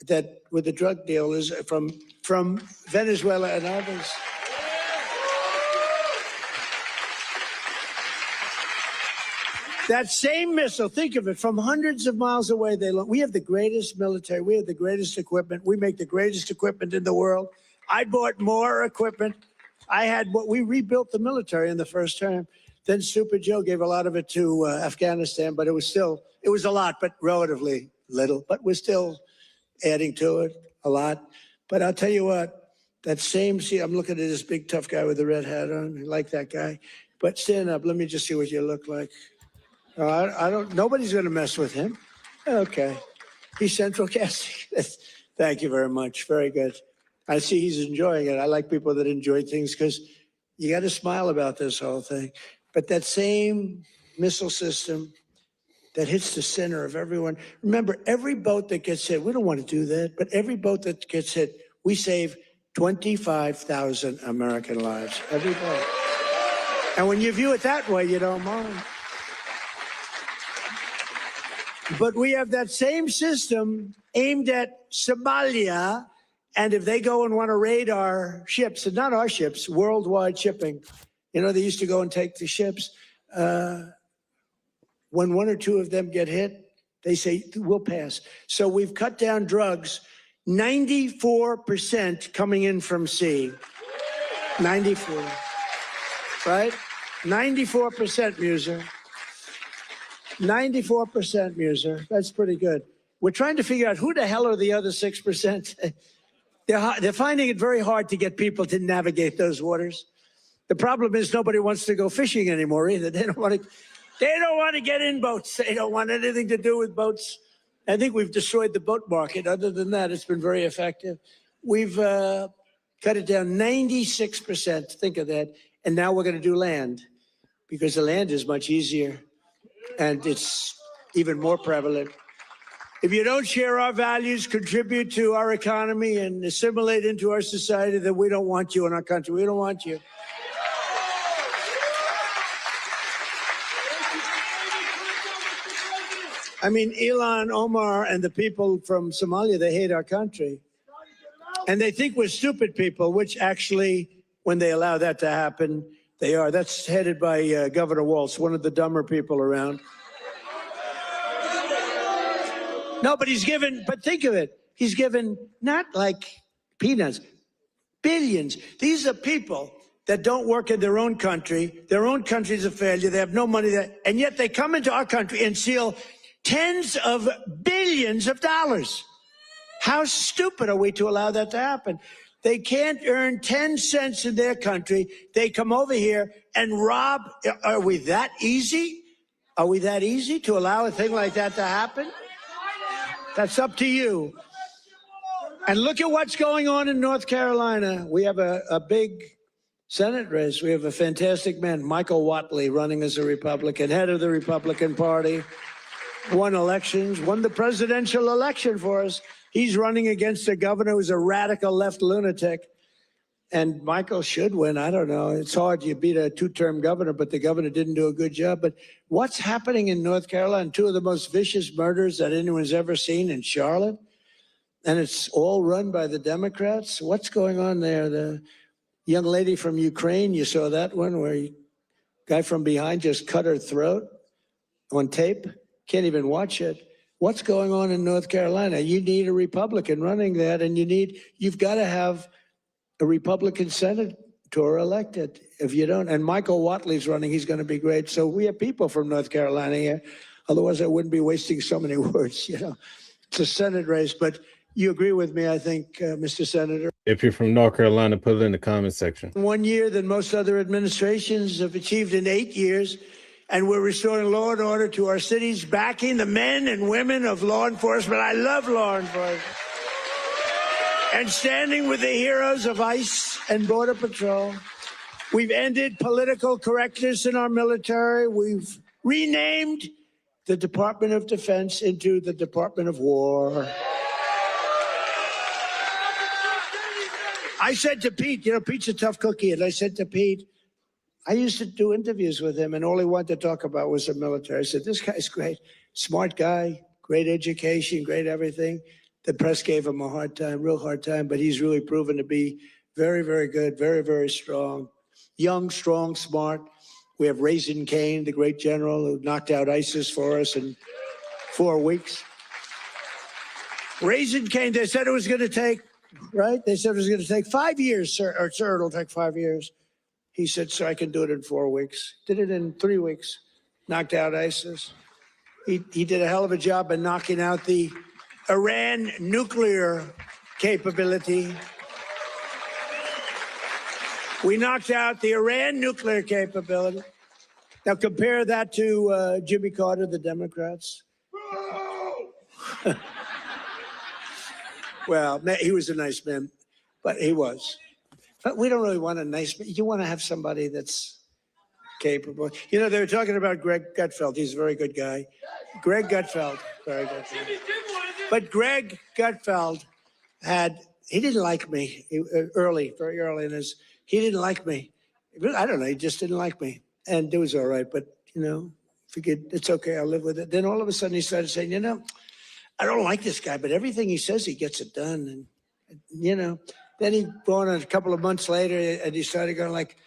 that with the drug dealers from Venezuela and others. That same missile, think of it, from hundreds of miles away, we have the greatest military, we have the greatest equipment, we make the greatest equipment in the world. I bought more equipment. We rebuilt the military in the first term. Then Super Joe gave a lot of it to Afghanistan, but it was a lot, but relatively little. But we're still adding to it a lot. But I'll tell you what, I'm looking at this big tough guy with the red hat on. I like that guy. But stand up, let me just see what you look like. Nobody's going to mess with him. Okay. He's central casting. Thank you very much. Very good. I see he's enjoying it. I like people that enjoy things because you got to smile about this whole thing. But that same missile system that hits the center of everyone. Remember, every boat that gets hit, we don't want to do that, but every boat that gets hit, we save 25,000 American lives. Every boat. And when you view it that way, you don't mind. But we have that same system aimed at Somalia. And if they go and want to raid our ships, and not our ships, worldwide shipping, they used to go and take the ships. When one or two of them get hit, they say, we'll pass. So we've cut down drugs, 94% coming in from sea. 94, right? 94%, Muser. 94%, Muser. That's pretty good. We're trying to figure out who the hell are the other 6%. They're finding it very hard to get people to navigate those waters. The problem is nobody wants to go fishing anymore either. They don't want to get in boats. They don't want anything to do with boats. I think we've destroyed the boat market. Other than that, it's been very effective. We've cut it down 96%. Think of that. And now we're going to do land because the land is much easier and it's even more prevalent. If you don't share our values, contribute to our economy, and assimilate into our society, then we don't want you in our country. We don't want you. I mean, Ilhan Omar and the people from Somalia, they hate our country. And they think we're stupid people, which actually, when they allow that to happen, they are. That's headed by Governor Walz, one of the dumber people around. No, but think of it. He's given not like peanuts, billions. These are people that don't work in their own country. Their own country's a failure. They have no money there. And yet they come into our country and steal tens of billions of dollars. How stupid are we to allow that to happen? They can't earn 10 cents in their country. They come over here and rob. Are we that easy? Are we that easy to allow a thing like that to happen? That's up to you. And look at what's going on in North Carolina. We have a big Senate race. We have a fantastic man, Michael Whatley, running as a Republican, head of the Republican Party, won elections, won the presidential election for us. He's running against a governor who's a radical left lunatic. And Michael should win. I don't know. It's hard. You beat a two-term governor, but the governor didn't do a good job. But what's happening in North Carolina? Two of the most vicious murders that anyone's ever seen in Charlotte. And it's all run by the Democrats. What's going on there? The young lady from Ukraine, you saw that one where a guy from behind just cut her throat on tape. Can't even watch it. What's going on in North Carolina? You need a Republican running that, and you've got to have a Republican senator elected. If you don't, and Michael Whatley's running, he's going to be great. So we have people from North Carolina here. Otherwise, I wouldn't be wasting so many words. It's a Senate race, but you agree with me, I think, Mr. Senator. If you're from North Carolina, put it in the comment section. 1 year than most other administrations have achieved in 8 years. And we're restoring law and order to our cities, backing the men and women of law enforcement. I love law enforcement. And standing with the heroes of ICE and Border Patrol. We've ended political correctness in our military. We've renamed the Department of Defense into the Department of War. I said to Pete, Pete's a tough cookie, and I said to Pete, I used to do interviews with him, and all he wanted to talk about was the military. I said, this guy's great, smart guy, great education, great everything. The press gave him a hard time, real hard time, but he's really proven to be very, very good, very, very strong. Young, strong, smart. We have Raisin Cain, the great general who knocked out ISIS for us in 4 weeks. Raisin Cain, they said it was going to take, right? They said it was going to take 5 years, sir, or sir, it'll take 5 years. He said, sir, I can do it in 4 weeks. Did it in 3 weeks, knocked out ISIS. He did a hell of a job in knocking out the Iran nuclear capability. We knocked out the Iran nuclear capability. Now compare that to Jimmy Carter, the Democrats. Well, he was a nice man, but he was. But we don't really want a nice man. You want to have somebody that's capable. They were talking about Greg Gutfeld. He's a very good guy. Greg Gutfeld, very good. But Greg Gutfeld he didn't like me very early in his, he didn't like me. I don't know, he just didn't like me. And it was all right, but, forget, it's okay, I'll live with it. Then all of a sudden he started saying, I don't like this guy, but everything he says, he gets it done. And, then he brought on a couple of months later and he started going like,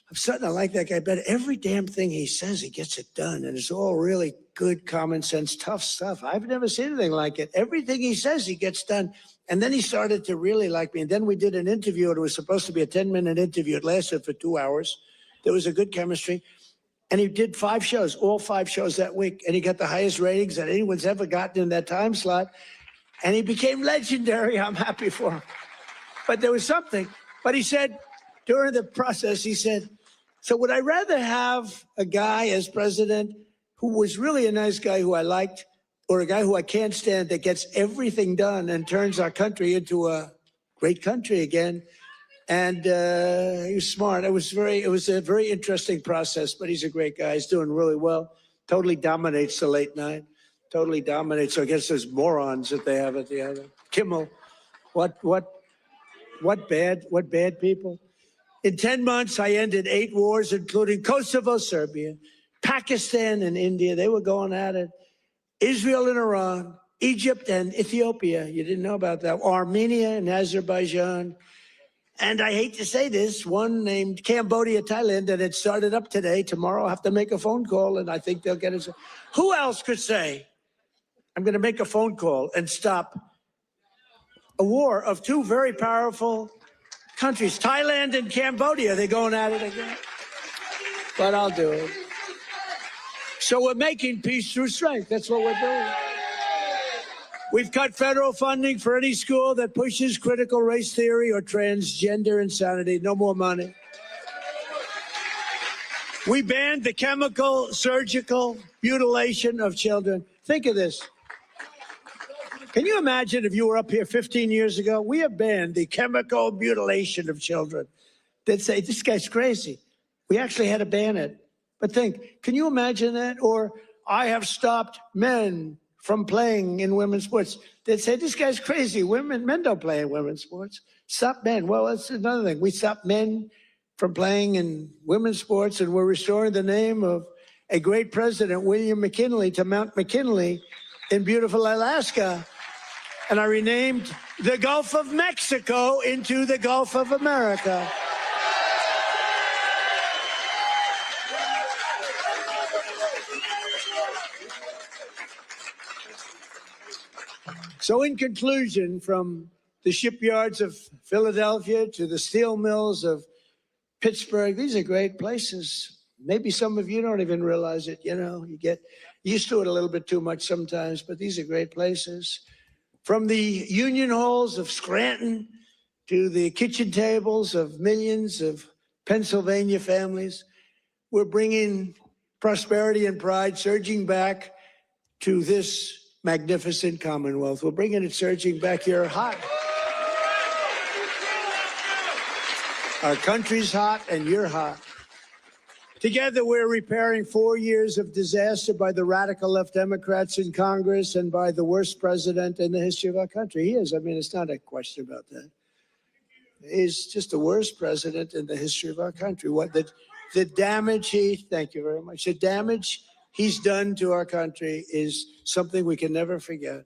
I'm starting to like that guy, but every damn thing he says, he gets it done. And it's all really good, common sense, tough stuff. I've never seen anything like it. Everything he says, he gets done. And then he started to really like me. And then we did an interview. It was supposed to be a 10-minute interview. It lasted for 2 hours. There was a good chemistry. And he did 5 shows, all 5 shows that week. And he got the highest ratings that anyone's ever gotten in that time slot. And he became legendary. I'm happy for him. But there was something. But he said, during the process, he said, so would I rather have a guy as president who was really a nice guy who I liked, or a guy who I can't stand that gets everything done and turns our country into a great country again? And he was smart. It was a very interesting process, but he's a great guy. He's doing really well. Totally dominates the late night. Totally dominates against those morons that they have at the other. Kimmel, what bad people? In 10 months, I ended 8 wars, including Kosovo, Serbia, Pakistan and India. They were going at it. Israel and Iran, Egypt and Ethiopia. You didn't know about that. Armenia and Azerbaijan. And I hate to say this, one named Cambodia, Thailand, and it started up today. Tomorrow I'll have to make a phone call, and I think they'll get it. Who else could say, I'm going to make a phone call and stop a war of 2 very powerful countries, Thailand and Cambodia? They're going at it again. But I'll do it. So we're making peace through strength. That's what we're doing. We've cut federal funding for any school that pushes critical race theory or transgender insanity. No more money. We banned the chemical, surgical mutilation of children. Think of this. Can you imagine if you were up here 15 years ago? We have banned the chemical mutilation of children. They'd say, this guy's crazy. We actually had to ban it. But think, can you imagine that? Or I have stopped men from playing in women's sports. They'd say, this guy's crazy. Men don't play in women's sports. Stop men. Well, that's another thing. We stopped men from playing in women's sports, and we're restoring the name of a great president, William McKinley, to Mount McKinley in beautiful Alaska. And I renamed the Gulf of Mexico into the Gulf of America. So in conclusion, from the shipyards of Philadelphia to the steel mills of Pittsburgh, these are great places. Maybe some of you don't even realize it, you know, you get used to it a little bit too much sometimes, but these are great places. From the union halls of Scranton to the kitchen tables of millions of Pennsylvania families, we're bringing prosperity and pride surging back to this magnificent Commonwealth. We're bringing it surging back here hot. Our country's hot and you're hot. Together, we're repairing 4 years of disaster by the radical left Democrats in Congress and by the worst president in the history of our country. He is. I mean, it's not a question about that. He's just the worst president in the history of our country. What the damage thank you very much. The damage he's done to our country is something we can never forget.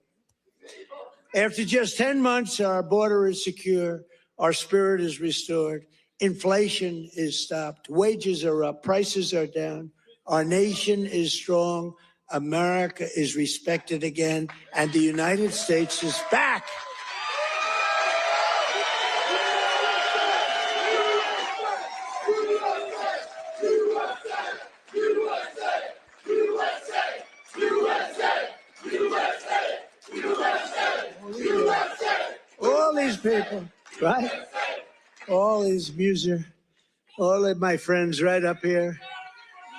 After just 10 months, our border is secure, our spirit is restored, inflation is stopped, wages are up, prices are down, our nation is strong, America is respected again, and the United States is back. All these people, right? All these all of my friends right up here.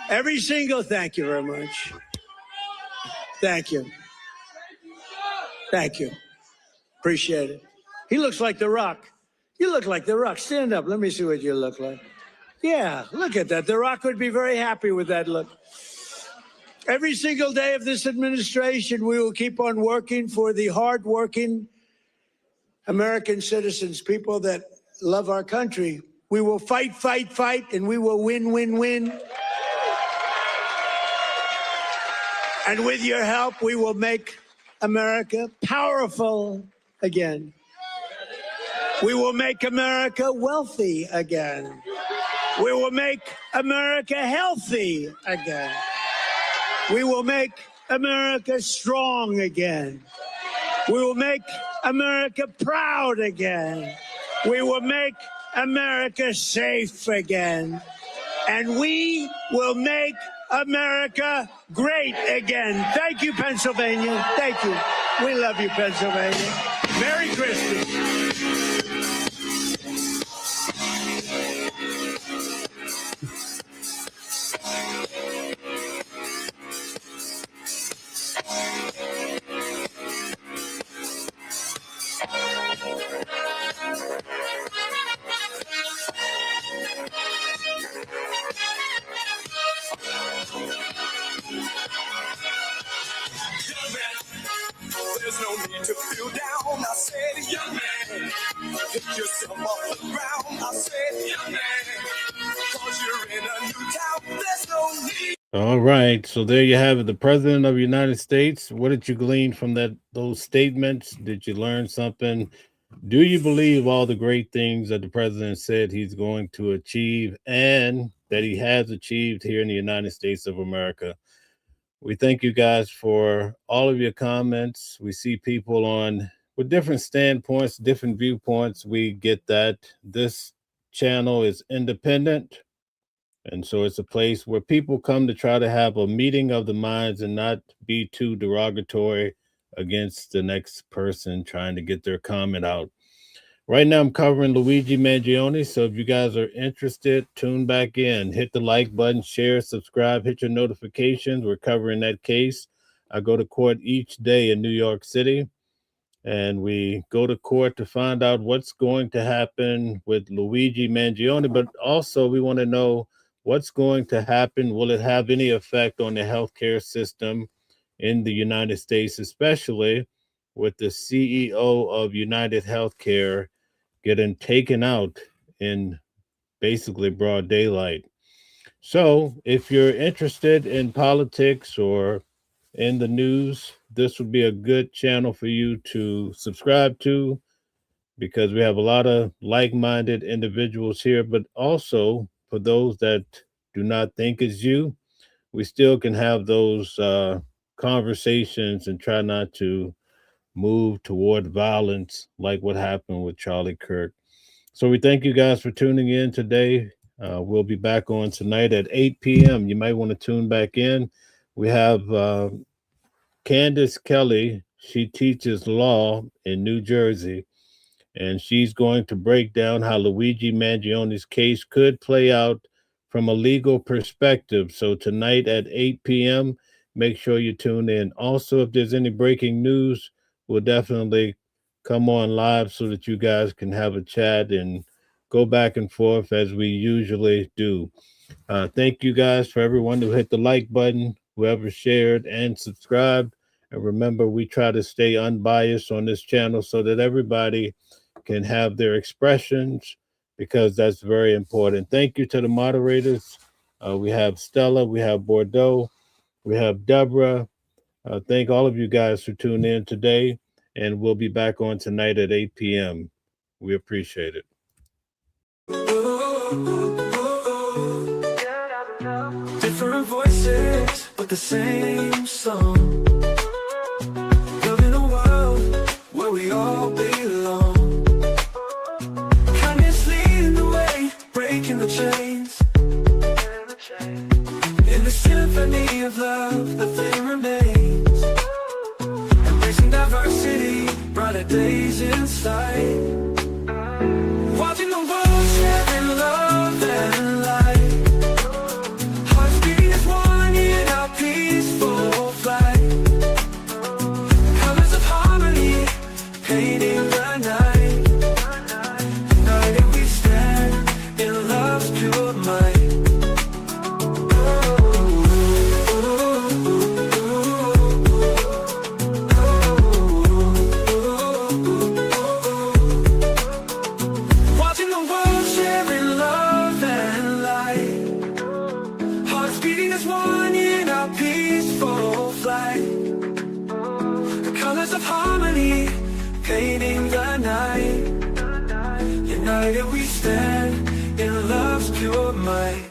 Every single, thank you very much. Thank you. Thank you. Appreciate it. He looks like The Rock. You look like The Rock. Stand up. Let me see what you look like. Yeah, look at that. The Rock would be very happy with that look. Every single day of this administration, we will keep on working for the hardworking American citizens, people that love our country. We will fight, fight, fight, and we will win, win, win. And with your help, we will make America powerful again. We will make America wealthy again. We will make America healthy again. We will make America strong again. We will make America proud again. We will make America safe again. And we will make America great again. Thank you, Pennsylvania. Thank you. We love you, Pennsylvania. Merry Christmas. There's no need to feel down. I said, young man, pick yourself off the ground. I said, young man, cause you're in a new town. There's no need. All right, so there you have it. The President of the United States. What did you glean from those statements? Did you learn something? Do you believe all the great things that the president said he's going to achieve and that he has achieved here in the United States of America? We thank you guys for all of your comments. We see people with different standpoints, different viewpoints. We get that. This channel is independent. And so it's a place where people come to try to have a meeting of the minds and not be too derogatory against the next person trying to get their comment out. Right now, I'm covering Luigi Mangione. So if you guys are interested, tune back in. Hit the like button, share, subscribe, hit your notifications. We're covering that case. I go to court each day in New York City. and we go to court to find out what's going to happen with Luigi Mangione, but also we want to know what's going to happen. Will it have any effect on the healthcare system in the United States, especially with the CEO of United Healthcare getting taken out in basically broad daylight? So, if you're interested in politics or in the news, this would be a good channel for you to subscribe to, because we have a lot of like minded individuals here. But also, for those that do not think as you, we still can have those conversations and try not to move toward violence like what happened with Charlie Kirk. So we thank you guys for tuning in today. We'll be back on tonight at 8 p.m. You might want to tune back in. We have Candace Kelly. She teaches law in New Jersey, and she's going to break down how Luigi Mangione's case could play out from a legal perspective. So tonight at 8 p.m., make sure you tune in. Also, if there's any breaking news, we'll definitely come on live so that you guys can have a chat and go back and forth as we usually do. Thank you guys for everyone who hit the like button, whoever shared and subscribed. And remember, we try to stay unbiased on this channel so that everybody can have their expressions, because that's very important. Thank you to the moderators. We have Stella, we have Bordeaux, we have Deborah. Thank all of you guys for tuning in today, and we'll be back on tonight at 8 p.m. We appreciate it. Different voices, but the same song. Living a world where we all belong. Kindness leading the way, breaking the chains. In the symphony of love, the flame remains. Embracing diversity, brighter days in sight. Watching the world sharing love and light. Hearts beating as one in our peaceful flight. Colors of harmony, painting the night. United we stand in love's pure might. Watching the world sharing love and light. Hearts beating as one in our peaceful flight. The colors of harmony, painting the night. United we stand in love's pure might.